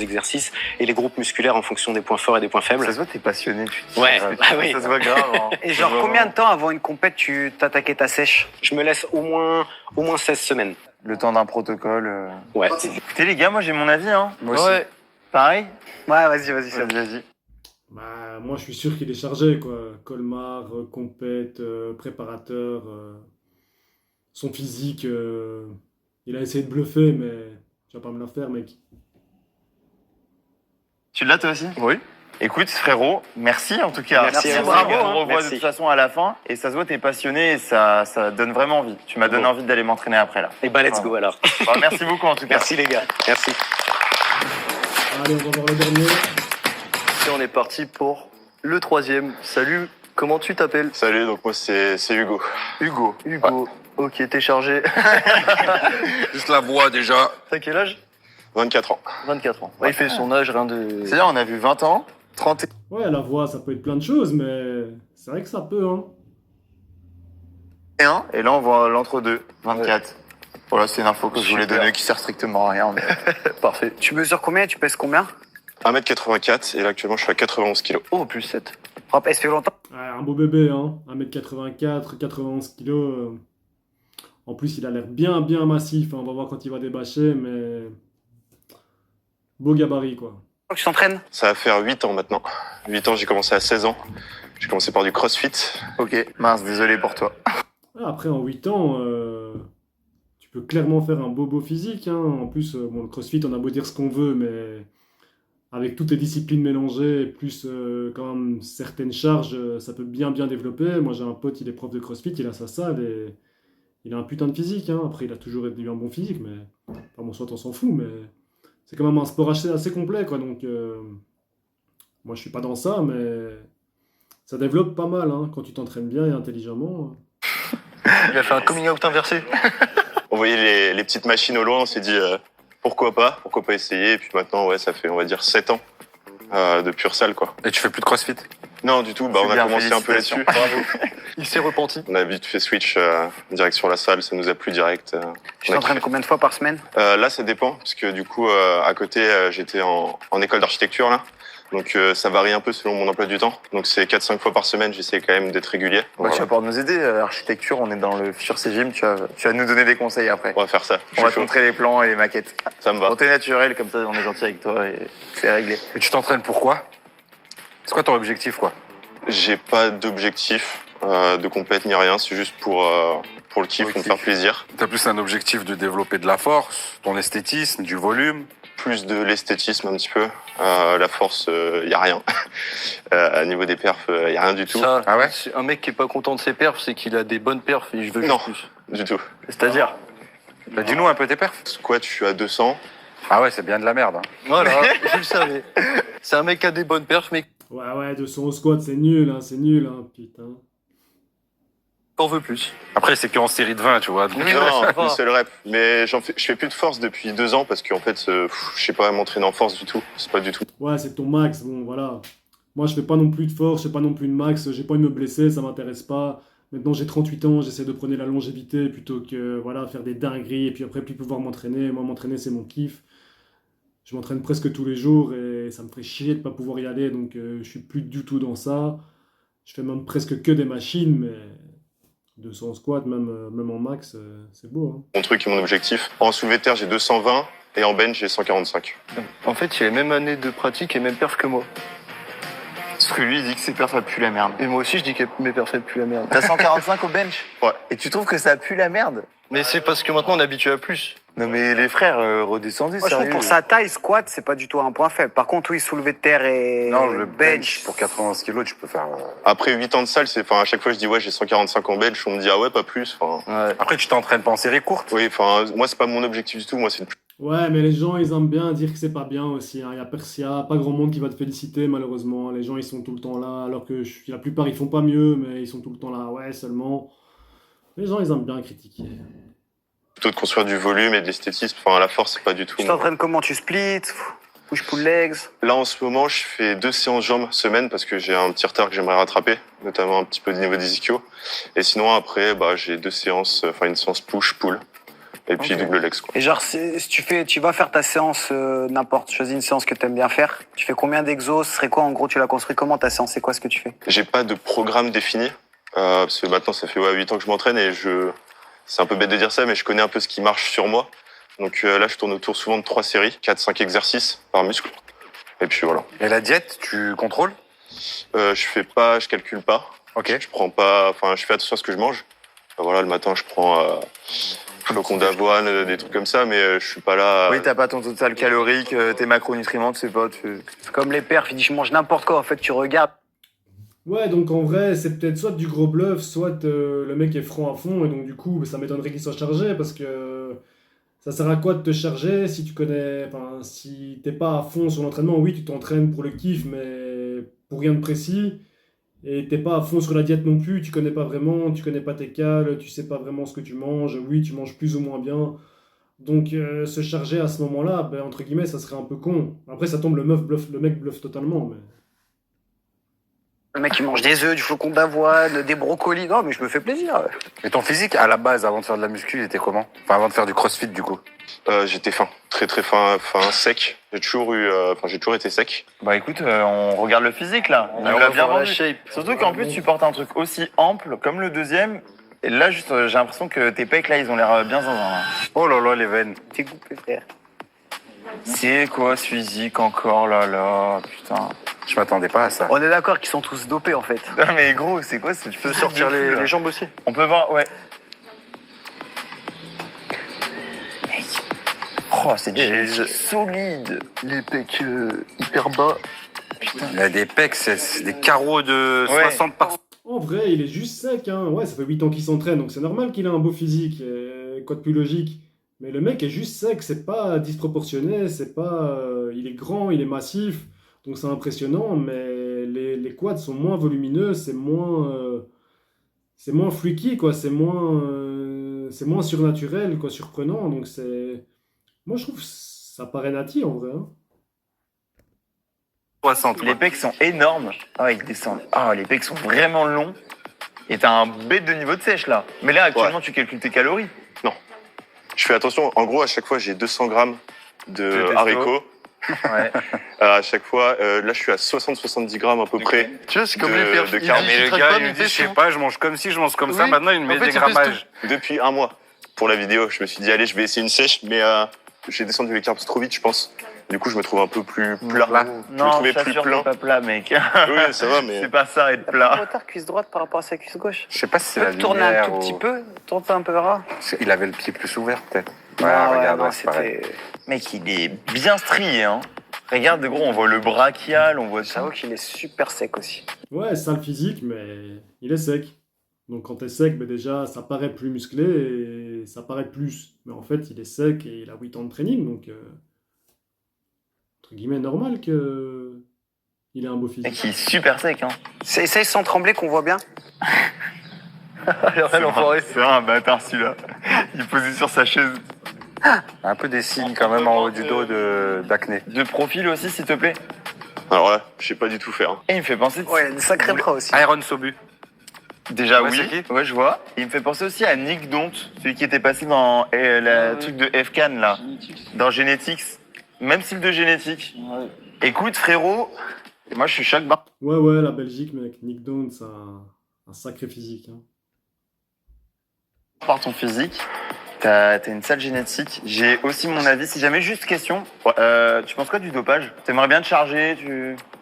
exercices et les groupes musculaires en fonction des points forts et des points faibles. Ça se voit, t'es passionné. Tu tires, Ouais, ça bah oui. se voit grave. Hein. Et genre, Vraiment. combien de temps avant une compète tu t'attaquais ta sèche? Je me laisse au moins 16 semaines. Le temps d'un protocole. Ouais. Écoutez, les gars, moi j'ai mon avis. Hein. Moi aussi. Ouais. Pareil. Ouais, vas-y, ça. Vas-y. Bah, moi, je suis sûr qu'il est chargé, quoi. Colmar, compète, préparateur, son physique. Il a essayé de bluffer, mais tu vas pas me la faire, mec. Tu l'as toi aussi? Oui. Écoute, frérot, merci en tout cas. Merci à vous, bravo. les gars. On revoit Merci. de toute façon à la fin. Et ça se voit, t'es passionné et ça donne vraiment envie. Tu m'as donné Bon. envie d'aller m'entraîner après là. Et bah, let's go alors. Bon, merci beaucoup en tout cas. Merci les gars. Merci. Allez, on va voir le dernier. Et on est parti pour le troisième. Salut, comment tu t'appelles? Salut, donc moi c'est Hugo. Hugo. Hugo. Ok, t'es chargé. Juste la voix déjà. T'as quel âge? 24 ans. 24 ans. Ouais, il fait son âge, rien de... C'est-à-dire, on a vu 20 ans, 30 et... Ouais, la voix, ça peut être plein de choses, mais c'est vrai que ça peut, hein. 1. Et là, on voit l'entre-deux, 24. Voilà, c'est une info que je voulais Super. donner qui sert strictement à rien. Mais... Parfait. Tu mesures combien et tu pèses combien? 1m84 et là actuellement je suis à 91 kg. Oh, plus 7. Hop, ça fait longtemps. Ouais, un beau bébé, hein. 1m84, 91 kg. En plus, il a l'air bien, bien massif, hein. On va voir quand il va débâcher, mais... Beau gabarit, quoi. Tu t'entraînes? Ça va faire 8 ans maintenant. 8 ans, j'ai commencé à 16 ans. J'ai commencé par du crossfit. Ok, mince, désolé pour toi. Après, en 8 ans, tu peux clairement faire un beau physique, hein. En plus, bon, le crossfit, on a beau dire ce qu'on veut, mais avec toutes les disciplines mélangées, plus quand même certaines charges, ça peut bien développer. Moi, j'ai un pote, il est prof de crossfit, il a sa salle et il a un putain de physique, hein. Après, il a toujours eu un bon physique, mais... Enfin, bon, soit on s'en fout, mais... C'est quand même un sport assez complet, quoi. Donc, moi, je suis pas dans ça, mais ça développe pas mal, hein, quand tu t'entraînes bien et intelligemment. Il a fait un coming out inversé. On voyait les petites machines au loin, on s'est dit pourquoi pas essayer. Et puis maintenant, ouais, ça fait on va dire 7 ans de pure salle, quoi. Et tu fais plus de crossfit? Non, du tout, bah, on a Bien, commencé un peu félicitations. là-dessus. Il s'est repenti. On a vite fait switch direct sur la salle, ça nous a plu direct. Tu On a t'entraînes kiffé. combien de fois par semaine? Là, ça dépend, parce que du coup, à côté, j'étais en école d'architecture, là. Donc, ça varie un peu selon mon emploi du temps. Donc, c'est 4-5 fois par semaine, j'essaie quand même d'être régulier. Bah, Voilà. tu vas pouvoir nous aider, architecture, on est dans le futur CGM, tu vas nous donner des conseils après. On va faire ça. Je On va suis te chaud. montrer les plans et les maquettes. Ça me va. Bon, t'es naturel, comme ça on est gentil avec toi et c'est réglé. Et tu t'entraînes pourquoi? C'est quoi ton objectif, quoi? J'ai pas d'objectif de compète ni rien, c'est juste pour le kiff, pour me faire plaisir. T'as plus un objectif de développer de la force, ton esthétisme, du volume? Plus de l'esthétisme un petit peu. La force, y a rien. À niveau des perfs, y a rien du tout. Ça, Ah ouais? c'est un mec qui est pas content de ses perfs, c'est qu'il a des bonnes perfs et je veux Non. juste plus. Du tout. C'est-à-dire? Bah, dis-nous un peu tes perfs. Squat, je suis à 200. Ah ouais, c'est bien de la merde, hein. Voilà, je le savais. C'est un mec qui a des bonnes perfs, mais Ouais, 200 au squat, c'est nul, hein, putain. qu'on veut plus. Après, c'est qu'en série de 20, tu vois. Oui, ça Non, va. une seule rep. Mais je fais plus de force depuis 2 ans parce qu'en fait, je sais pas m'entraîner en force du tout. C'est pas du tout. Ouais, c'est ton max, bon, voilà. Moi, je fais pas non plus de force, je fais pas non plus de max, j'ai pas envie de me blesser, ça m'intéresse pas. Maintenant, j'ai 38 ans, j'essaie de prôner la longévité plutôt que, voilà, faire des dingueries et puis après, plus pouvoir m'entraîner. Moi, m'entraîner, c'est mon kiff. Je m'entraîne presque tous les jours et ça me ferait chier de pas pouvoir y aller, donc je suis plus du tout dans ça. Je fais même presque que des machines, mais 200 squats, même en max, c'est beau, hein. Mon truc et mon objectif. En soulevé de terre, j'ai 220 et en bench, j'ai 145. En fait, il a les mêmes années de pratique et même perfs que moi. Parce que lui, il dit que ses perfs, ça pue la merde. Et moi aussi, je dis que mes perfs, elles puent la merde. T'as 145 au bench? Ouais. Et tu trouves que ça pue la merde? Mais c'est parce que maintenant, on est habitué à plus. Non mais les frères, redescendez, Moi, je trouve sérieux. pour sa taille, squat, c'est pas du tout un point faible. Par contre, oui, soulevé de terre et Non, le bench, pour 91 kilos, tu peux faire... Après 8 ans de salle, à chaque fois, je dis ouais, j'ai 145 en bench. On me dit ah ouais, pas plus. Ouais. Après, tu t'entraînes pas en série courte. Oui, moi, c'est pas mon objectif du tout. Moi, c'est le plus. Ouais, mais les gens, ils aiment bien dire que c'est pas bien aussi, hein. Il y a pas grand monde qui va te féliciter, malheureusement. Les gens, ils sont tout le temps là, alors que la plupart, ils font pas mieux, mais ils sont tout le temps là. Ouais, seulement. Les gens, ils aiment bien critiquer. Plutôt de construire du volume et de l'esthétisme. La force, c'est pas du tout. Tu t'entraînes comment? Tu splits? Push-pull legs? Là, en ce moment, je fais 2 séances jambes semaine parce que j'ai un petit retard que j'aimerais rattraper, notamment un petit peu au niveau des ischios. Et sinon, après, j'ai 2 séances, une séance push-pull et puis Ok. double legs, quoi. Et genre, si tu vas faire ta séance, n'importe, choisis une séance que tu aimes bien faire. Tu fais combien d'exos? Ce serait quoi, en gros, tu l'as construit comment ta séance? C'est quoi ce que tu fais? J'ai pas de programme défini, parce que maintenant, ça fait 8 ans que je m'entraîne et c'est un peu bête de dire ça, mais je connais un peu ce qui marche sur moi. Donc là, je tourne autour souvent de 3 séries, 4-5 exercices par muscle. Et puis voilà. Et la diète, tu contrôles? Je calcule pas. Ok. Je prends pas, je fais attention à ce que je mange. Voilà, le matin, je prends flocons d'avoine, des trucs comme ça, mais je suis pas là. Oui, t'as pas ton total calorique, tes macronutriments, tu sais pas. Comme les perfs, ils disent je mange n'importe quoi. En fait, tu regardes. Ouais, donc en vrai, c'est peut-être soit du gros bluff, soit le mec est franc à fond, et donc du coup, ça m'étonnerait qu'il soit chargé, parce que ça sert à quoi de te charger si tu connais, enfin, si t'es pas à fond sur l'entraînement, oui, tu t'entraînes pour le kiff, mais pour rien de précis, et t'es pas à fond sur la diète non plus, tu connais pas vraiment, tu connais pas tes cales, tu sais pas vraiment ce que tu manges, oui, tu manges plus ou moins bien, donc se charger à ce moment-là, ben, entre guillemets, ça serait un peu con. Après, ça tombe, le mec bluffe totalement, mais... Le mec, il mange des œufs, du flocon d'avoine, des brocolis. Non, mais je me fais plaisir. Et ton physique, à la base, avant de faire de la muscu, il était comment? Enfin, avant de faire du crossfit, du coup. J'étais fin, très très fin, sec. J'ai toujours été sec. Bah écoute, on regarde le physique là. On l'a bien vendu. Surtout qu'en plus, tu portes un truc aussi ample comme le deuxième. Et là, juste, j'ai l'impression que tes pecs là, ils ont l'air bien zinzin. Là. Oh là là, les veines. T'es coupé, frère. C'est quoi ce physique encore là, putain. Je m'attendais pas à ça. On est d'accord qu'ils sont tous dopés, en fait. Non mais gros, c'est quoi ce Tu peux sortir les jambes aussi. On peut voir, ouais. Oh, c'est solide. Les pecs hyper bas. Il a des pecs, c'est des carreaux de Ouais. 60 par... En vrai, il est juste sec, hein. Ouais, ça fait 8 ans qu'il s'entraîne, donc c'est normal qu'il a un beau physique. Quoi de plus logique? Mais le mec est juste sec, c'est pas disproportionné, c'est pas... il est grand, il est massif, donc c'est impressionnant, mais les quads sont moins volumineux, c'est moins freaky, quoi, c'est moins surnaturel, quoi, surprenant, donc c'est... Moi, je trouve que ça paraît nati, en vrai, hein. 60. Les pecs sont énormes. Ah, ils descendent. Ah, les pecs sont vraiment longs. Et t'as un bête de niveau de sèche là. Mais là, actuellement, tu calcules tes calories. Je fais attention. En gros, à chaque fois, j'ai 200 grammes de testo. haricots. Ouais. À chaque fois, là, je suis à 60-70 grammes à peu près. Tu vois, c'est comme De- les perfs. de Ils carb. disent, Mais tu le traques gars, pas, il mais me dit, je sais testes pas, je mange comme ci, je mange comme ça. Oui. Maintenant, il me met En fait, des tu testes grammages. Depuis un mois, pour la vidéo, je me suis dit, allez, je vais essayer une sèche, mais j'ai descendu les carbs trop vite, je pense. Du coup, je me trouve un peu plus plat. Je me Non, trouvais je plus t'assure, plein. c'est pas plat, mec. Oui, ça va, mais C'est pas ça, être Un plat. retard cuisse droite par rapport à sa cuisse gauche. Je sais pas si c'est Tu la peux tourner un lumière tout petit ou... peu, tourne ça un peu vers là. Il avait le pied plus ouvert, peut-être. Ah ouais, regarde, non, ouais, c'est pareil. c'était... Mec, il est bien strié, hein. Regarde, gros, on voit le brachial, on voit ça. J'avoue qu'il est super sec aussi. Ouais, sale physique, mais il est sec. Donc quand t'es sec, ben déjà, ça paraît plus musclé et ça paraît plus. Mais en fait, il est sec et il a 8 ans de training, donc entre guillemets normal que il ait un beau Mec, physique. il est super sec, hein. Essaye sans trembler qu'on voit bien. C'est un bâtard, celui-là. Il est posé sur sa chaise. Un peu des signes quand même en haut du dos d'acné. De profil aussi, s'il te plaît. alors là, je sais pas du tout faire. Hein. Et il me fait penser... Ouais, il a des sacrés bras aussi. Iron Sobu. Déjà, Ouais, oui. c'est qui Ouais, je vois. Il me fait penser aussi à Nick Dont, celui qui était passé dans le truc de FCAN, là. Dans Genetics. Même style de génétique. Écoute, frérot, moi, je suis choc. Ouais, la Belgique, mec. Nick Downs, c'est un sacré physique, hein. Par ton physique, t'as une sale génétique. J'ai aussi mon avis. Si jamais, juste question, tu penses quoi du dopage? T'aimerais bien te charger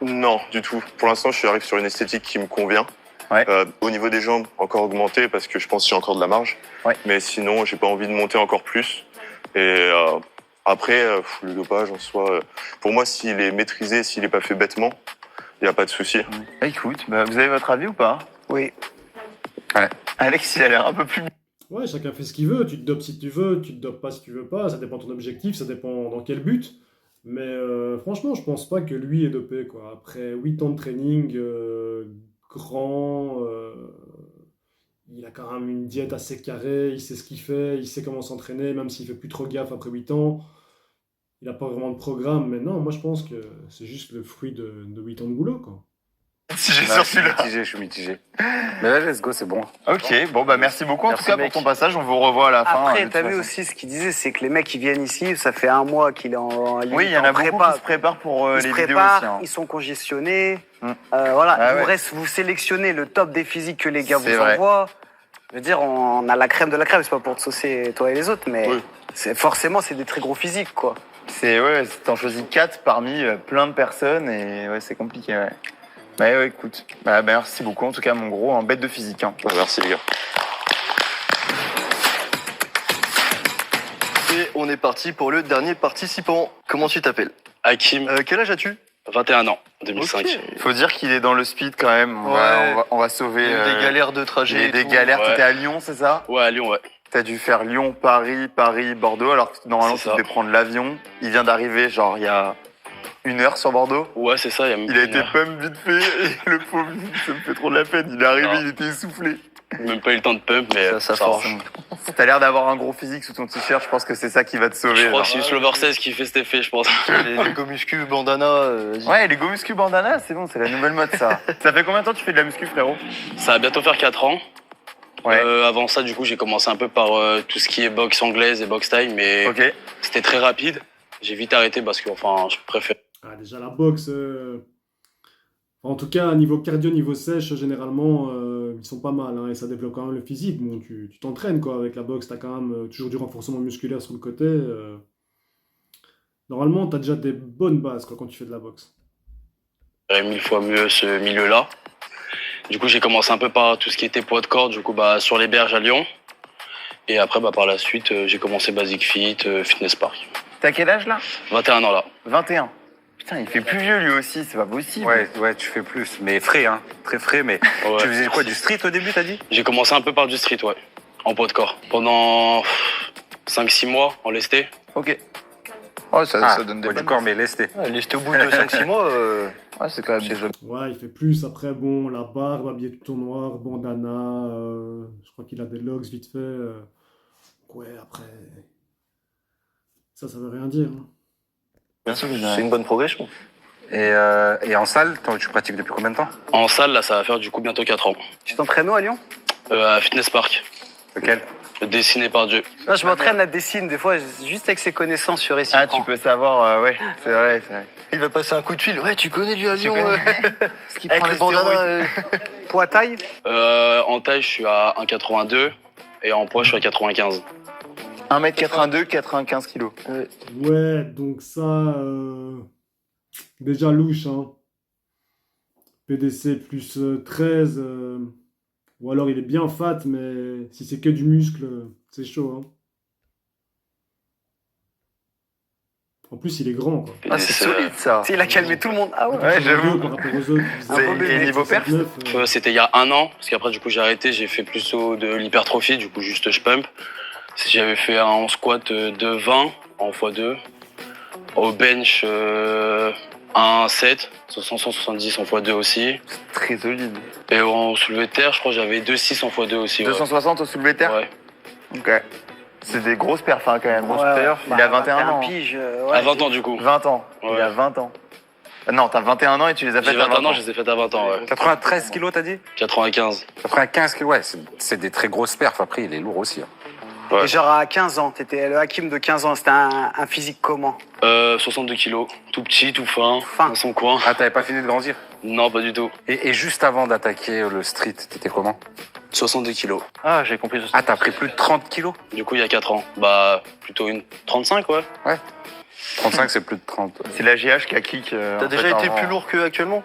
Non, du tout. Pour l'instant, je arrive sur une esthétique qui me convient. Ouais. Au niveau des jambes, encore augmenté parce que je pense que j'ai encore de la marge. Ouais. Mais sinon, j'ai pas envie de monter encore plus. Et après, le dopage en soi, pour moi, s'il est maîtrisé, s'il est pas fait bêtement, il y a pas de souci. Écoute, vous avez votre avis ou pas? Oui. Alex, il a l'air un peu plus... Ouais, chacun fait ce qu'il veut. Tu te dopes si tu veux, tu te dopes pas si tu veux pas. Ça dépend de ton objectif, ça dépend dans quel but. Mais franchement, je pense pas que lui est dopé, quoi. Après 8 ans de training, grand, il a quand même une diète assez carrée, il sait ce qu'il fait, il sait comment s'entraîner, même s'il fait plus trop gaffe après 8 ans. Il a pas vraiment de programme, mais non, moi je pense que c'est juste le fruit de 8 ans de boulot, quoi. Si j'ai Ouais, sur celui-là. je suis mitigé. Mais là, let's go, c'est bon. Ok, bon bah merci beaucoup en Merci, tout cas mec. pour ton passage, on vous revoit à la fin. Après, de t'as toute vu façon. aussi ce qu'il disait, c'est que les mecs qui viennent ici, ça fait un mois qu'il est en Oui, il y en a beaucoup qui se préparent pour Ils se les vidéos préparent, aussi. Hein. ils sont congestionnés. Mm. Voilà, Ah ouais. vous sélectionnez le top des physiques que les gars C'est vous vrai. envoient. Je veux dire, on a la crème de la crème, c'est pas pour te saucer toi et les autres, mais Oui. forcément, c'est des très gros physiques, quoi. C'est ouais, t'en choisis 4 parmi plein de personnes et ouais, c'est compliqué. Ouais. Bah ouais, écoute, bah merci beaucoup en tout cas mon gros, un bête de physique. Hein. Merci les gars. on est parti pour le dernier participant. Comment tu t'appelles? Hakim, Quel âge as-tu? 21 ans, 2005. Ok. Faut dire qu'il est dans le speed quand même. Ouais. On va sauver. Il y a eu des galères de Il y trajet. a eu et des tout. galères. Ouais. T'étais à Lyon, c'est ça? Ouais, à Lyon, ouais. T'as dû faire Lyon, Paris, Paris, Bordeaux, alors que normalement C'est tu ça. devais prendre l'avion. Il vient d'arriver, genre il y a 1 heure sur Bordeaux. Ouais, c'est ça, il y a même Il a une été heure. pump vite fait et le pauvre, ça me fait trop de la peine. Il est arrivé, Non. il était essoufflé. Même pas eu le temps de pump, mais Ça va. force. T'as l'air d'avoir un gros physique sous ton t-shirt, je pense que c'est ça qui va te sauver. Je crois genre. que c'est juste l'over 16 qui fait cet effet, je pense. Les go muscu, bandana. Vas-y. Ouais, les go muscu bandana, c'est bon, c'est la nouvelle mode ça. Ça fait combien de temps que tu fais de la muscu, frérot? Ça va bientôt faire 4 ans. Ouais. Avant ça, du coup, j'ai commencé un peu par tout ce qui est boxe anglaise et boxe thaï, mais Ok. c'était très rapide. J'ai vite arrêté parce que, enfin, je préfère. Ah, déjà, la boxe, en tout cas, niveau cardio, niveau sèche, généralement, ils sont pas mal, hein, et ça développe quand même le physique. Bon, tu t'entraînes, quoi. Avec la boxe, t'as quand même toujours du renforcement musculaire sur le côté. Normalement, t'as déjà des bonnes bases, quoi, quand tu fais de la boxe. 1000 fois mieux ce milieu-là. Du coup, j'ai commencé un peu par tout ce qui était poids de corde, du coup, bah, sur les berges à Lyon. Et après, bah, par la suite, j'ai commencé Basic Fit, Fitness Park. T'as quel âge là? 21 ans là. 21. Putain, il fait plus vieux lui aussi, c'est pas possible. Ouais, tu fais plus. Mais frais, hein. Très frais, mais. Ouais. Tu faisais quoi, du street au début, t'as dit? J'ai commencé un peu par du street, ouais. En poids de corps. Pendant 5-6 mois en lesté. Ok. Oh, ça donne des ouais, du bonnes corps, mais lesté. Il est au bout de 5-6 mois. Ouais, c'est quand même déjà. Ouais, il fait plus. Après, bon, la barbe, habillé tout en noir, bandana. Je crois qu'il a des locks vite fait. Ouais, après. Ça veut rien dire, hein. Bien sûr, c'est une bonne progression. Et en salle, tu pratiques depuis combien de temps? En salle, là, ça va faire du coup bientôt 4 ans. Tu t'entraînes où à Lyon? À Fitness Park. Lequel? Dessiné par Dieu. Non, je m'entraîne à Dessine, des fois, juste avec ses connaissances sur ici. Ah, tu peux savoir, ouais, c'est vrai, c'est vrai. Il va passer un coup de fil. Ouais, tu connais lui à Lyon. Ce qui Avec prend les les bandanas. Poids taille? En taille, je suis à 1,82 et en poids, je suis à 95. 1m82, 95 kilos. Ouais, donc ça, déjà louche, hein. PDC plus 13, ou alors il est bien fat, mais si c'est que du muscle, c'est chaud, hein. En plus, il est grand, quoi. Ah, c'est solide ça. Il a calmé tout le monde. Ah ouais. Ouais, j'avoue. Par rapport aux autres qui C'est- faisaient et niveau perf 69, C'était il y a 1 an, parce qu'après, du coup, j'ai arrêté. J'ai fait plutôt de l'hypertrophie, du coup, juste je pump. J'avais fait en squat de 20 en x2. Au bench, 1,7. 170 en x2 aussi. Très solide. Et en soulevé de terre, je crois que j'avais 2,6 en x2 aussi. Ouais. 260 au soulevé de terre. Ouais. Ok. C'est des grosses perfs hein, quand même. Bon, Ouais, d'ailleurs, il a 21 ans. Pige, À 20 ans, du coup. 20 ans. Il Ouais. a 20 ans. Non, t'as 21 ans et tu les as J'ai fait à 21 20 ans, ans. je les ai faites à 20 ans, ouais. 93 kilos, t'as dit? 95. 95 kilos, ouais, c'est des très grosses perfs. Après, il est lourd aussi. Hein. Ouais. Et genre à 15 ans, t'étais le Hakim de 15 ans, c'était un physique comment? 62 kilos. Tout petit, tout fin, Fin. dans son coin. Ah, t'avais pas fini de grandir? Non, pas du tout. Et juste avant d'attaquer le street, t'étais comment? 62 kilos. Ah, j'ai compris. Ah, t'as pris plus de 30 kilos? Du coup, il y a 4 ans. Bah, plutôt une 35, ouais. 35, c'est plus de 30. C'est la GH qui a kick. T'as déjà été plus lourd qu'actuellement?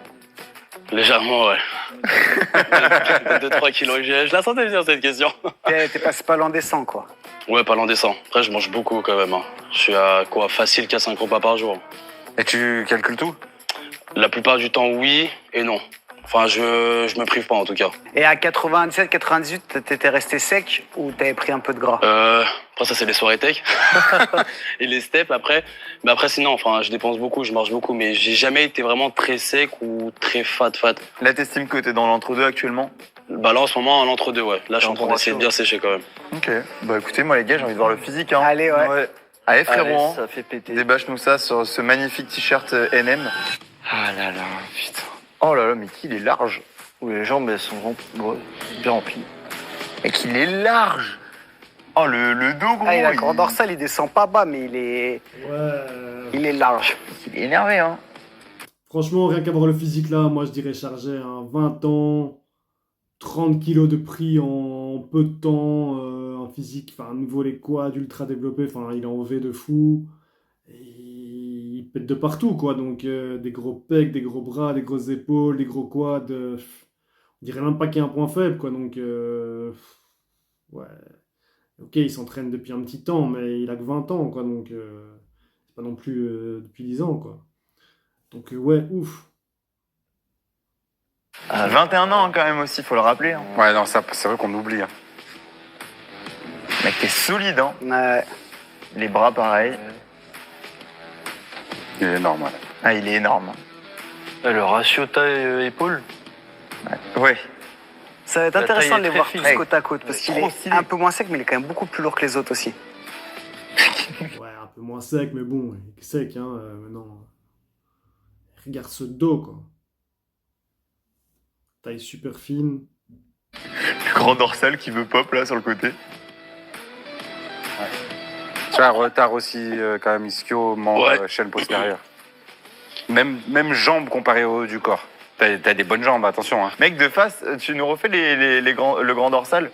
Légèrement, ouais. 2-3 kilos. Je la sentais venir, cette question. T'es passé pas l'endescent, quoi. Ouais, pas l'endescent. Après, je mange beaucoup quand même. Hein. Je suis à quoi, facile qu'à 5 repas par jour. Et tu calcules tout? La plupart du temps, oui et non. Enfin, je me prive pas en tout cas. Et à 97, 98, t'étais resté sec ou t'avais pris un peu de gras? Après, ça, c'est les soirées tech. Et les steps après. Mais après, sinon, enfin, je dépense beaucoup, je marche beaucoup. Mais j'ai jamais été vraiment très sec ou très fat. Là, t'estimes que t'es dans l'entre-deux actuellement? Bah là, en ce moment, en entre-deux, ouais. Là, je suis en train Bon d'essayer de bien sécher quand même. Ok. Bah écoutez, moi les gars, j'ai envie de voir le physique. Hein. Allez, ouais. Allez frérot, ça fait péter. débâche-nous ça sur ce magnifique t-shirt NM. Ah là là, putain. Oh là là, mais qu'il est large. Où les jambes, elles sont bien remplies. Et qu'il est large. Oh le dos gros. Ah, il a corps dorsal, il descend pas bas, mais ouais. il est large. Il est énervé hein. Franchement, rien qu'à voir le physique là, moi je dirais chargé, hein. 20 ans, 30 kilos de prix en peu de temps, un physique, enfin, à nouveau les quads ultra développés, enfin, il est en V de fou. Et il pète de partout, quoi. Donc, des gros pecs, des gros bras, des grosses épaules, des gros quads. On dirait même pas qu'il y a un point faible, quoi. Donc, ouais. Ok, il s'entraîne depuis un petit temps, mais il a que 20 ans, quoi, donc c'est pas non plus depuis 10 ans, quoi. Donc ouais, ouf. 21 ans hein, quand même aussi, faut le rappeler. Hein. Ouais, non, ça, c'est vrai qu'on oublie. Hein. Mec, t'es solide, hein. Ouais. Les bras pareil. Il est énorme, ouais. Ah, il est énorme. Le ratio taille-épaule. Ouais. Ça va être La taille intéressant est de les très voir fine. tous côte à côte parce qu'il Trop est stylé. un peu moins sec, mais il est quand même beaucoup plus lourd que les autres aussi. Ouais, un peu moins sec, mais bon, il est sec, hein, maintenant. Regarde ce dos, quoi. Taille super fine. Le grand dorsal qui veut pop là sur le côté. Tu vois, retard aussi, quand même, ischio, Ouais. chaîne postérieure. Même jambes comparées au haut du corps. T'as des bonnes jambes, attention. Hein. Mec, de face, tu nous refais le grand dorsal.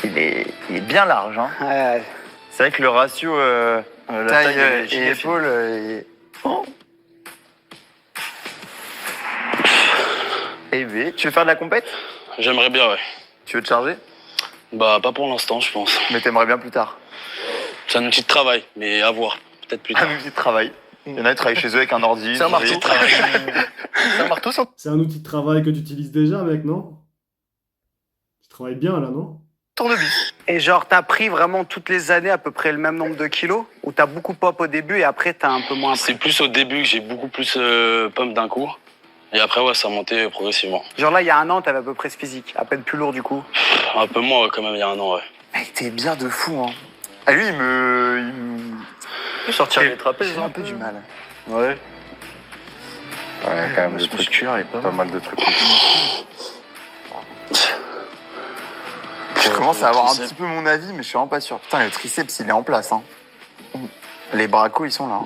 Il est bien large, hein. Ouais. C'est vrai que le ratio La taille taille et giga épaule est... Oh. Eh ben, tu veux faire de la compète? J'aimerais bien, ouais. Tu veux te charger? Bah, pas pour l'instant, je pense. Mais t'aimerais bien plus tard. C'est un outil de travail, mais à voir. Peut-être plus tard. Un outil de travail. Il y en a qui travaillent chez eux avec un ordi. C'est un marteau. ils travaillent. C'est un marteau sans C'est un outil de travail que tu utilises déjà, mec, non? Tu travailles bien, là, non? tournevis. Et genre, t'as pris vraiment toutes les années à peu près le même nombre de kilos ou t'as beaucoup pop au début et après t'as un peu moins pris? C'est plus au début que j'ai beaucoup plus pump d'un coup. Et après, ouais, ça a monté progressivement. Genre là, il y a un an, t'avais à peu près ce physique, à peine plus lourd du coup. Un peu moins, ouais, quand même, il y a un an, ouais. Mec, t'es bien de fou, hein. Ah, lui, il me... Sortir les trapèzes. J'ai un peu du mal. Ouais. Ouais, quand même, Ce des trucs, musculaire, il est pas pas mal. mal de trucs. Je commence à avoir un triceps. petit peu mon avis, mais je suis vraiment pas sûr. Putain, le triceps, il est en place, hein. Les bracos, ils sont là.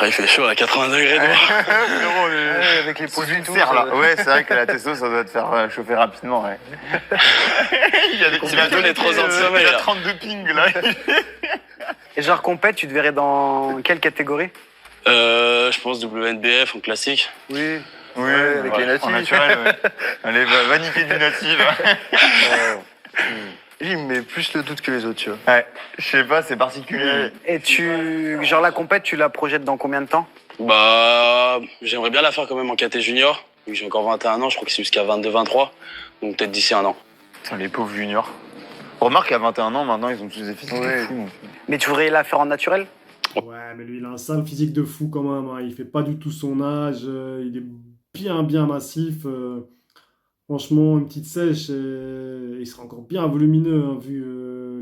Ouais, il fait chaud à 80 degrés. Frérot, Ouais, avec les sous poils une tout, serre, là. ça- Ouais, c'est vrai que la testo, ça doit te faire chauffer rapidement, ouais. Il a C'est bientôt les 3 heures de sommeil, Il a là. 32 ping, là. Et genre compète, tu te verrais dans quelle catégorie? Je pense WNBF en classique. Oui. Oui, avec les natifs. En naturel, ouais. Allez, va niquer du natif. Lui, il me met plus le doute que les autres, tu vois. Ouais, je sais pas, c'est particulier. Et genre la compète, tu la projettes dans combien de temps? Bah, j'aimerais bien la faire quand même en KT junior. Vu que j'ai encore 21 ans, je crois que c'est jusqu'à 22-23. Donc peut-être d'ici un an. Putain, les pauvres juniors. Remarque, à 21 ans, maintenant, ils ont tous des physiques de fous. donc. Mais tu voudrais la faire en naturel? Ouais, mais lui, il a un sale physique de fou quand même, hein. Il fait pas du tout son âge. Il est bien massif. Franchement, une petite sèche, et il sera encore bien volumineux, hein, vu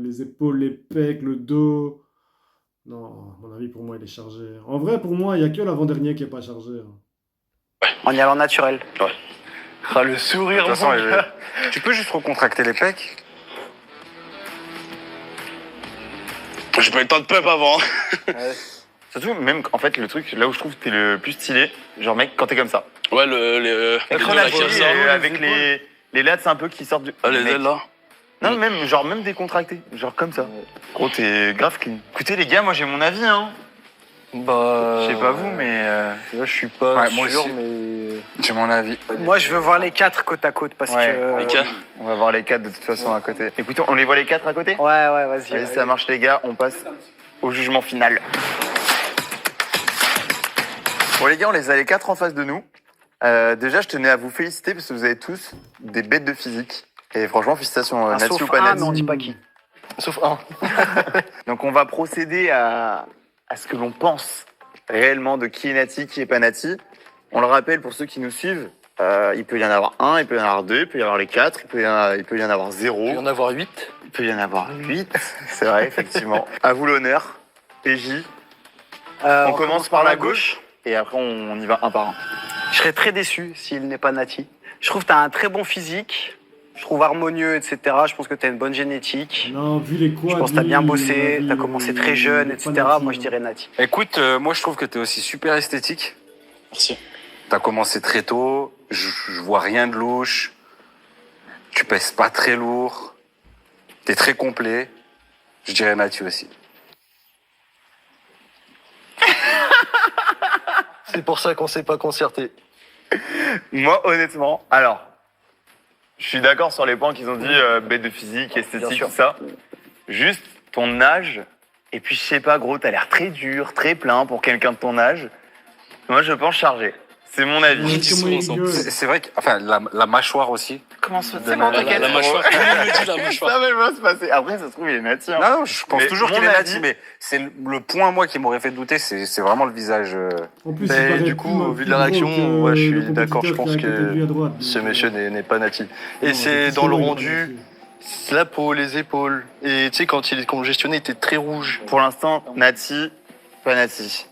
les épaules, les pecs, le dos. Non, à mon avis, pour moi, il est chargé. En vrai, pour moi, il n'y a que l'avant-dernier qui est pas chargé, hein. En y allant naturel. Ah, le sourire, De toute façon, mon gars. tu peux juste recontracter les pecs. J'ai pas eu le temps de pump avant. Surtout, même, en fait, le truc, là où je trouve que t'es le plus stylé, genre, mec, quand t'es comme ça. Ouais, les Avec deux là qui ressortent. avec les lats un peu qui sortent du... Ah, les Mec. ailes là. Non, même décontracté. Genre comme ça. Gros, t'es grave clean. Écoutez, les gars, moi, j'ai mon avis, hein. Bah. Je sais pas vous, mais... Là, je suis pas Ouais, moi sûr, aussi. mais. J'ai mon avis. Moi, je veux voir les 4 côte à côte parce Ouais, que. Les quatre. On va voir les 4 de toute façon à côté. Écoutez, on les voit les 4 à côté? Ouais, vas-y. Allez, ça marche, les gars. On passe au jugement final. Bon, les gars, on les a les 4 en face de nous. Déjà, je tenais à vous féliciter parce que vous avez tous des bêtes de physique. Et franchement, félicitations, Ah, Natsu sauf ou pas un, Natsu. mais on dit pas qui. Sauf un. Donc, on va procéder à ce que l'on pense réellement de qui est Nati, qui est pas Nati. On le rappelle pour ceux qui nous suivent, il peut y en avoir un, il peut y en avoir deux, il peut y en avoir les 4, il peut y en avoir 0, Il va y en avoir 8. il peut y en avoir 8. C'est vrai, effectivement. À vous l'honneur, PJ. On commence par la gauche et après on y va un par un. Je serais très déçu s'il n'est pas Nati. Je trouve que tu as un très bon physique. Je trouve harmonieux, etc. Je pense que tu as une bonne génétique. Non, vu les quads, Je pense que tu as bien lui, bossé, il- tu as commencé très jeune, il est etc. pas Nati, Moi, je hein. dirais Nati. Écoute, moi, je trouve que t'es aussi super esthétique. Merci. T'as commencé très tôt. Je vois rien de louche. Tu pèses pas très lourd. T'es très complet. Je dirais Mathieu aussi. C'est pour ça qu'on s'est pas concerté. Moi, honnêtement, alors, Je suis d'accord sur les points qu'ils ont dit, bête de physique, esthétique, sûr. tout ça. Juste ton âge, et puis je sais pas, gros, t'as l'air très dur, très plein pour quelqu'un de ton âge. Moi, je pense charger. C'est mon avis. dis souvent ça. C'est vrai que, enfin, la mâchoire aussi. Comment ça C'est bon, t'inquiète. La mâchoire. Tout le monde me dit la mâchoire. Ça va se passer. Après, ça se trouve, il est nature. Non, non, je pense Mais toujours mon qu'il est avis- nati, mais c'est le point, moi, qui m'aurait fait douter, c'est vraiment le visage. En plus, Mais il paraît du coup, plus- au vu de plus la gros réaction, que ouais, je suis le d'accord, je compétiteur pense qui est à côté de lui à droite. ce Donc, monsieur n'est pas nati. Et non, c'est c'est dans le sûr, il est rendu, pas la peau, les épaules. Et tu sais, quand il est congestionné, il était très rouge. Pour l'instant, Nati, pas Nati.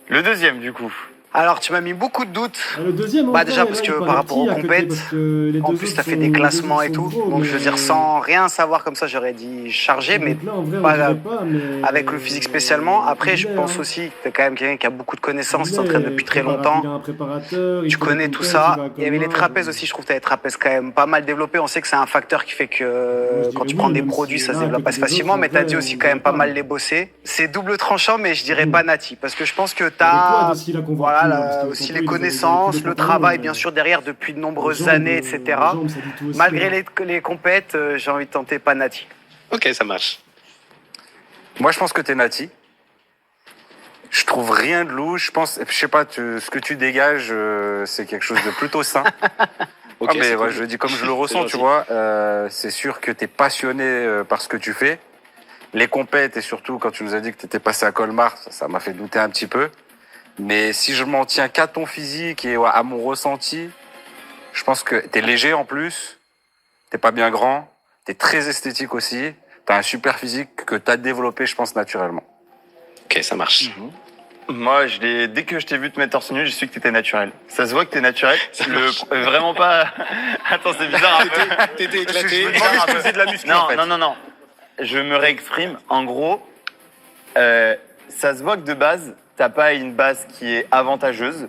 Le deuxième, du coup. Alors, tu m'as mis beaucoup de doutes. Le deuxième, Bah, en déjà, vrai, parce là, que il par paraît rapport aux petit à côté, compètes, parce que les En deux plus, autres t'as fait sont- des les deux classements autres et sont tout. gros, Donc, je veux mais- dire, sans rien savoir comme ça, j'aurais dit charger, mais Donc là, en vrai, on pas dirait grave. pas, mais- avec le physique spécialement. Après, je il pense est, aussi que t'es quand même quelqu'un qui a beaucoup de connaissances, qui il s'entraîne est depuis très préparateur, longtemps. il a un préparateur, il Tu fait connais des tout compètes, ça. il va à Il y avait les Colmar, trapèzes donc- aussi. Je trouve que t'as les trapèzes quand même pas mal développés. On sait que c'est un facteur qui fait que Moi, je quand dirais tu oui, prends des même produits, si ça se là, développe à côté assez des facilement. autres, Mais en t'as vrai, dit aussi on quand même dirait pas pas. mal les bosser. C'est double tranchant, mais je dirais Oui. pas Nati. Parce que je pense que Le quad t'as aussi, là, qu'on voit voilà, plus, hein, parce que aussi tantôt, les ils avaient connaissances, tous les le pantalons, travail, mais bien sûr, derrière depuis de nombreuses les jambes, années, etc. les jambes, ça dit tout aussi, Malgré hein. les compètes, j'ai envie de tenter pas Nati. Ok, ça marche. Moi, je pense que t'es nati. Je trouve rien de louche. Je sais pas, ce que tu dégages, c'est quelque chose de plutôt sain. Ok, Ah, mais c'est ouais, cool. je le dis comme je le C'est ressens, tu gentil. vois. C'est sûr que t'es passionné par ce que tu fais. Les compètes, et surtout quand tu nous as dit que t'étais passé à Colmar, ça m'a fait douter un petit peu. Mais si je m'en tiens qu'à ton physique et à mon ressenti, je pense que t'es léger en plus, t'es pas bien grand, t'es très esthétique aussi, t'as un super physique que t'as développé, je pense, naturellement. Ok, ça marche. Moi, dès que je t'ai vu te mettre torse nu, j'ai su que t'étais naturel. Ça se voit que t'es naturel. Vraiment pas. Attends, c'est bizarre un peu. T'étais Je éclaté. me demandais ce que faisait de la muscu, Non, en fait. non. Je me réexprime. En gros, ça se voit que de base, t'as pas une base qui est avantageuse,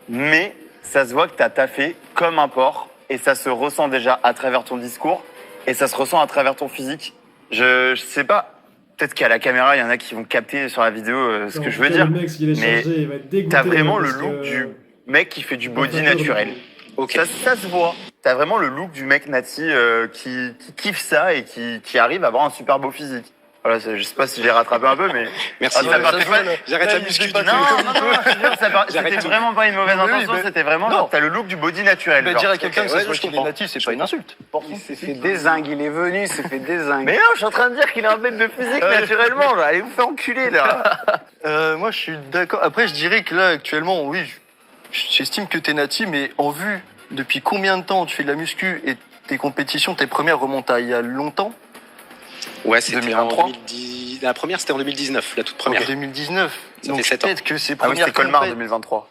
mais ça se voit que t'as taffé comme un porc, et ça se ressent déjà à travers ton discours, et ça se ressent à travers ton physique. Je sais pas. Peut-être qu'à la caméra, il y en a qui vont capter sur la vidéo ce que je veux dire. Le mec, s'il est Mais chargé, il va être dégoûté. T'as vraiment le parce look que- du mec qui fait du body Préparateur, naturel. Ok. Ça se voit. T'as vraiment le look du mec nati qui kiffe ça et qui arrive à avoir un super beau physique. Voilà, je sais pas si j'ai rattrapé un peu, mais. Merci. Ah, ça partait pas- J'arrête Là, la il muscu. débat- du Non, coup. non, je te jure, J'arrête c'était tout. vraiment pas une mauvaise Oui, intention, mais- c'était vraiment non. genre, t'as le look du body naturel. Mais genre. dire à quelqu'un que ouais, ce soit je qu'il est comprends. nati, c'est pas une insulte. Il s'est fait dézingue. Il est venu, il s'est fait dézingue. Mais non, je suis en train de dire qu'il a un bête de physique naturellement, là. Allez vous faire enculer, là. Moi, je suis d'accord. Après, je dirais que là, actuellement, oui, j'estime que t'es nati, mais en vue, depuis combien de temps tu fais de la muscu et tes compétitions, tes premières remontent à il y a longtemps, Ouais, c'était 2023. en 2010. La première, c'était en 2019, la toute première. en 2019. Ça Donc fait 7 ans. peut-être que ces Ah oui, premières c'était Colmar compètes- 2023.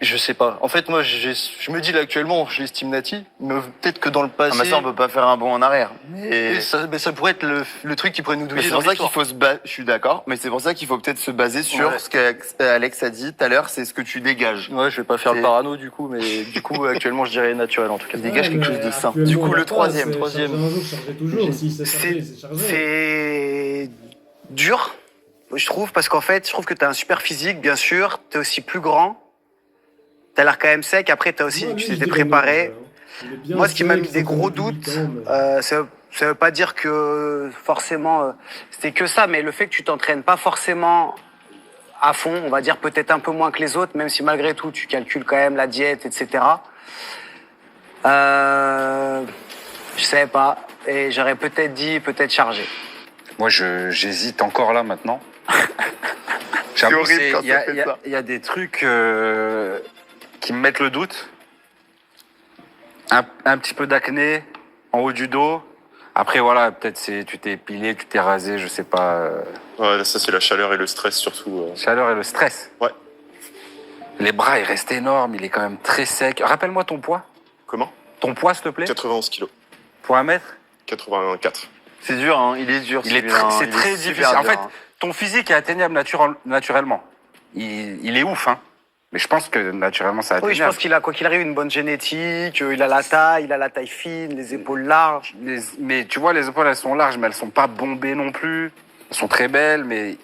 Je sais pas. En fait, moi, je me dis là actuellement, je l'estime nati, mais peut-être que dans le Ah, passé, mais ça, on peut pas faire un bond en arrière. et ça pourrait être le truc qui pourrait nous Mais douiller c'est dans pour ça qu'il l'histoire. faut je suis d'accord, mais c'est pour ça qu'il faut peut-être se baser sur Ouais. ce qu'Alex a dit tout à l'heure, c'est ce que tu dégages. Ouais, je vais pas faire le C'est- parano du coup, mais du coup, actuellement, je dirais naturel en tout cas. Il dégage quelque chose de sain. Actuellement, Du coup, le il a pas, troisième, c'est troisième. chargé un jour, chargé toujours. Si c'est chargé, C'est c'est chargé. c'est dur, je trouve, parce qu'en fait, je trouve que t'as un super physique, bien sûr. T'es aussi plus grand. T'as l'air quand même sec. Après, t'as aussi, Moi, lui, tu je t'étais dirais préparé. non, il est bien Moi, ce qui m'a sec, mis ça des fait gros 18 doutes, ans, mais- ça veut pas dire que forcément c'était que ça, mais le fait que tu t'entraînes pas forcément à fond, on va dire peut-être un peu moins que les autres, même si malgré tout tu calcules quand même la diète, etc. Je savais pas, et j'aurais peut-être dit peut-être chargé. Moi, j'hésite encore là maintenant. J'avoue, horrible quand il y a- ça fait il y a- ça. il y a des trucs qui me mettent le doute. Un petit peu d'acné en haut du dos. Après, voilà, peut-être tu t'es épilé, tu t'es rasé, je sais pas. Ouais, ça c'est la chaleur et le stress surtout. Chaleur et le stress. Ouais. Les bras, ils restent énormes, il est quand même très sec. Rappelle-moi ton poids. Comment Ton poids, s'il te plaît. 91 kilos. Pour 1 mètre. 84. C'est dur, hein, il est dur. Il est celui-là, hein, c'est il très est super difficile. En dur, fait, hein. ton physique est atteignable naturellement. Il est ouf, hein. Mais je pense que naturellement, c'est atteignable. Oui, je pense qu'il a quoi qu'il arrive une bonne génétique, il a la taille fine, les épaules larges. Mais tu vois, les épaules, elles sont larges, mais elles sont pas bombées non plus. Elles sont très belles, mais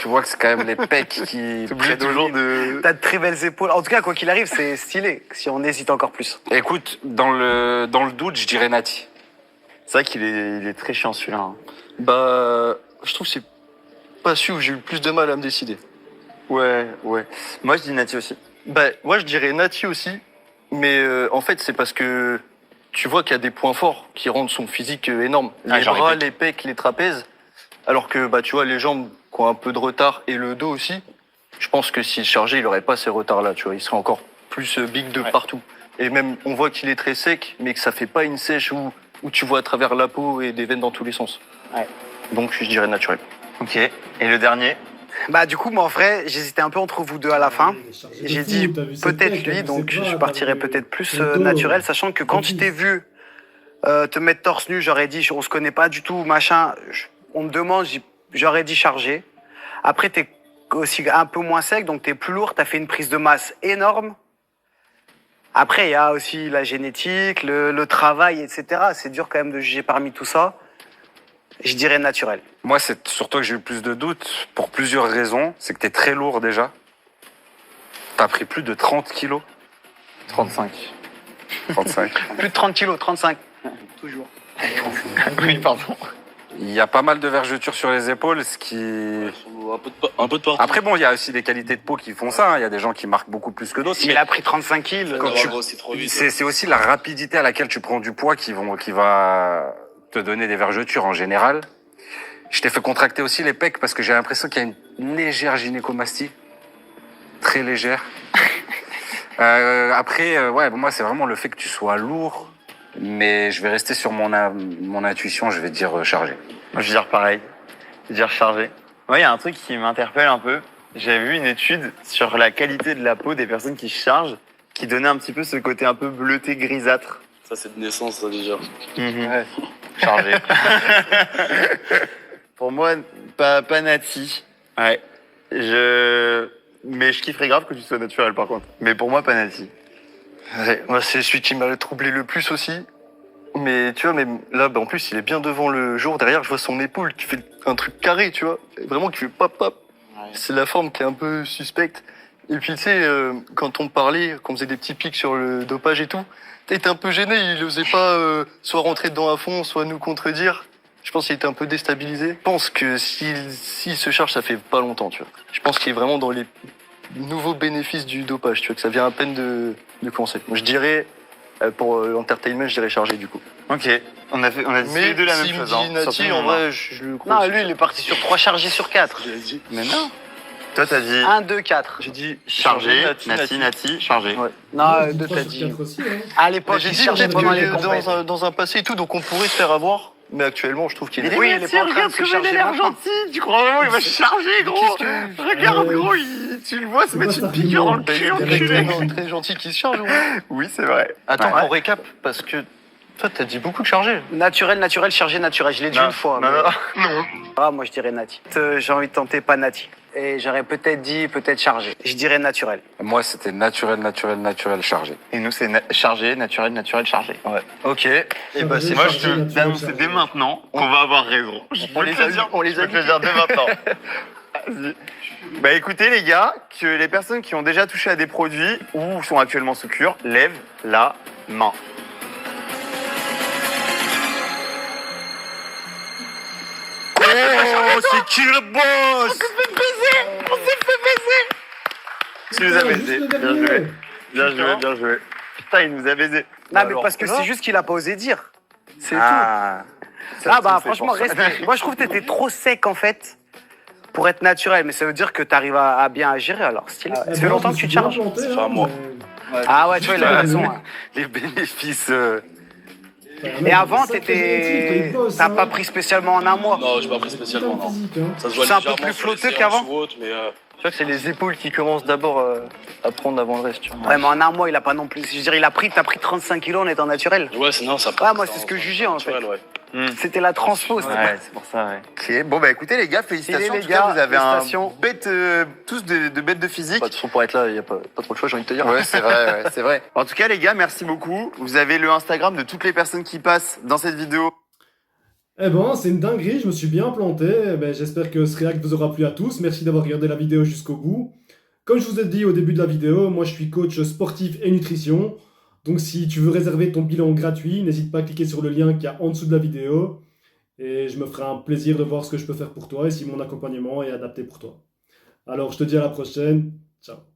Tu vois que c'est quand même les pecs qui T'es obligé toujours de... T'as de très belles épaules. En tout cas, quoi qu'il arrive, c'est stylé. Si on hésite encore plus. Écoute, dans le doute, je dirais Nati. C'est vrai il est très chiant celui-là. Hein. Bah, je trouve que c'est pas celui où j'ai eu le plus de mal à me décider. Ouais. Moi, je dis Nati aussi. Bah, moi, je dirais Nati aussi, mais en fait, c'est parce que tu vois qu'il y a des points forts qui rendent son physique énorme. Ah, Les genre bras, les pecs. les pecs, les trapèzes. Alors que, bah, tu vois, les jambes qui ont un peu de retard et le dos aussi, je pense que s'il chargeait, il aurait pas ces retards-là, tu vois. Il serait encore plus big de partout. Et même, on voit qu'il est très sec, mais que ça fait pas une sèche où tu vois à travers la peau et des veines dans tous les sens. Ouais. Donc, je dirais naturel. Ok. Et le dernier? Bah, du coup, moi, en vrai, j'hésitais un peu entre vous deux à la fin. J'ai dit peut-être lui, donc je partirais peut-être plus naturel, sachant que quand je t'ai vu te mettre torse nu, j'aurais dit on se connaît pas du tout, machin. On me demande, j'aurais dit chargé. Après, t'es aussi un peu moins sec, donc t'es plus lourd, t'as fait une prise de masse énorme. Après, il y a aussi la génétique, le travail, etc. C'est dur quand même de juger parmi tout ça. Je dirais naturel. Moi, c'est surtout que j'ai eu plus de doutes pour plusieurs raisons. C'est que t'es très lourd déjà. T'as pris plus de 30 kilos. 35. 35. Plus de 30 kilos, 35. Toujours. Oui, pardon. Il y a pas mal de vergetures sur les épaules, ce qui... Un peu de partout. Après, bon, il y a aussi des qualités de peau qui font ça. Hein. Il y a des gens qui marquent beaucoup plus que d'autres. S'il a pris 35 kilos. Quand tu... C'est aussi la rapidité à laquelle tu prends du poids qui va te donner des vergetures en général. Je t'ai fait contracter aussi les pecs parce que j'ai l'impression qu'il y a une légère gynécomastie. Très légère. Après, ouais, moi, c'est vraiment le fait que tu sois lourd. Mais je vais rester sur mon intuition, je vais dire chargé. Moi, je vais dire pareil. Je vais dire chargé. Moi, il y a un truc qui m'interpelle un peu. J'avais vu une étude sur la qualité de la peau des personnes qui chargent, qui donnait un petit peu ce côté un peu bleuté grisâtre. Ça, c'est de naissance, ça, déjà. Ouais. Chargé. Pour moi, pas Nati. Ouais. Mais je kifferais grave que tu sois naturel, par contre. Mais pour moi, pas Nati. Ouais, moi, c'est celui qui m'a troublé le plus aussi. Mais tu vois, même là, bah, en plus, il est bien devant le jour. Derrière, je vois son épaule qui fait un truc carré, tu vois. Vraiment, qui fait pop pop. Ouais. C'est la forme qui est un peu suspecte. Et puis, tu sais, quand on parlait, qu'on faisait des petits pics sur le dopage et tout, t'étais un peu gêné. Il osait pas soit rentrer dedans à fond, soit nous contredire. Je pense qu'il était un peu déstabilisé. Je pense que s'il se charge, ça fait pas longtemps, tu vois. Je pense qu'il est vraiment dans les nouveaux bénéfices du dopage, tu vois, que ça vient à peine de commencer. Moi, je dirais, pour l'entertainment, je dirais chargé, du coup. Ok. On a dit tous les deux la même chose. Mais Nati, en vrai, je le crois. Non, lui, il est parti sur 3 chargés sur 4. Mais non. Toi, t'as dit 1, 2, 4. J'ai dit chargé, Nati, chargé. Ouais. Non, 2, t'as dit. À l'époque, J'ai il dit chargeait peut-être pendant les que compètes. dans un passé et tout, donc on pourrait se faire avoir. Mais actuellement, je trouve qu'il est... Oui, il est pas en train de se charger maintenant. gentil. Tu crois vraiment il va se charger, gros? Regarde, gros, tu le vois se mettre une piqûre dans le cul, enculé. Très gentil qui se charge, ouais. Oui, c'est vrai. Attends, Ouais. on récap, parce que toi, t'as dit beaucoup de chargé. Naturel, chargé, naturel. Je l'ai dit Non, une fois. non, mais- non. Ah, moi, je dirais Nati. J'ai envie de tenter pas Nati. Et j'aurais peut-être dit, chargé. Je dirais naturel. Moi, c'était naturel, chargé. Et nous, c'est chargé, naturel, chargé. Ouais. Ok. Et bah, c'est Moi, chargé, je te naturel, l'annonce chargé. dès maintenant qu'on va avoir raison. On les a dire, on les a je peux te le dire dès maintenant. Vas-y. Bah écoutez les gars, que les personnes qui ont déjà touché à des produits ou sont actuellement sous cure, lèvent la main. Oh, c'est qui le boss? On s'est fait baiser. Tu nous as baisé. Bien joué. Putain, il nous a baisé. Non, mais parce que c'est juste qu'il a pas osé dire. C'est tout. Ah bah franchement, reste. Moi je trouve que t'étais trop sec en fait pour être naturel, mais ça veut dire que t'arrives à bien gérer alors. Stylé. Ça fait longtemps que tu te charges. C'est pas moi. Ah ouais, tu vois, il a raison. Hein. Les bénéfices... Et avant, t'as pas pris spécialement en un mois. Non, j'ai pas pris spécialement, non. Ça se voit C'est un peu légèrement plus sur les flotteux séances qu'avant. ou autres, mais Tu vois que c'est les épaules qui commencent d'abord à prendre avant le reste, tu vois. Ouais, mais en un mois, il a pas non plus. Je veux dire, t'as pris 35 kilos en étant naturel. ouais, sinon ça Ouais, moi, c'est ce que je jugeais en fait. Ouais. C'était la transpo. c'était Ouais, c'est pour ça, ouais. Ok, bon bah écoutez les gars, félicitations. Les En tout gars, cas, vous avez un félicitations. bête, tous de bêtes de physique. Bah, de toute façon, pour être là, il n'y a pas trop de choix, j'ai envie de te dire. Ouais, c'est vrai, c'est vrai. En tout cas, les gars, merci beaucoup. Vous avez le Instagram de toutes les personnes qui passent dans cette vidéo. Eh ben, c'est une dinguerie, je me suis bien planté. Eh ben, j'espère que ce react vous aura plu à tous. Merci d'avoir regardé la vidéo jusqu'au bout. Comme je vous ai dit au début de la vidéo, moi je suis coach sportif et nutrition. Donc si tu veux réserver ton bilan gratuit, n'hésite pas à cliquer sur le lien qu'il y a en dessous de la vidéo. Et je me ferai un plaisir de voir ce que je peux faire pour toi et si mon accompagnement est adapté pour toi. Alors je te dis à la prochaine. Ciao.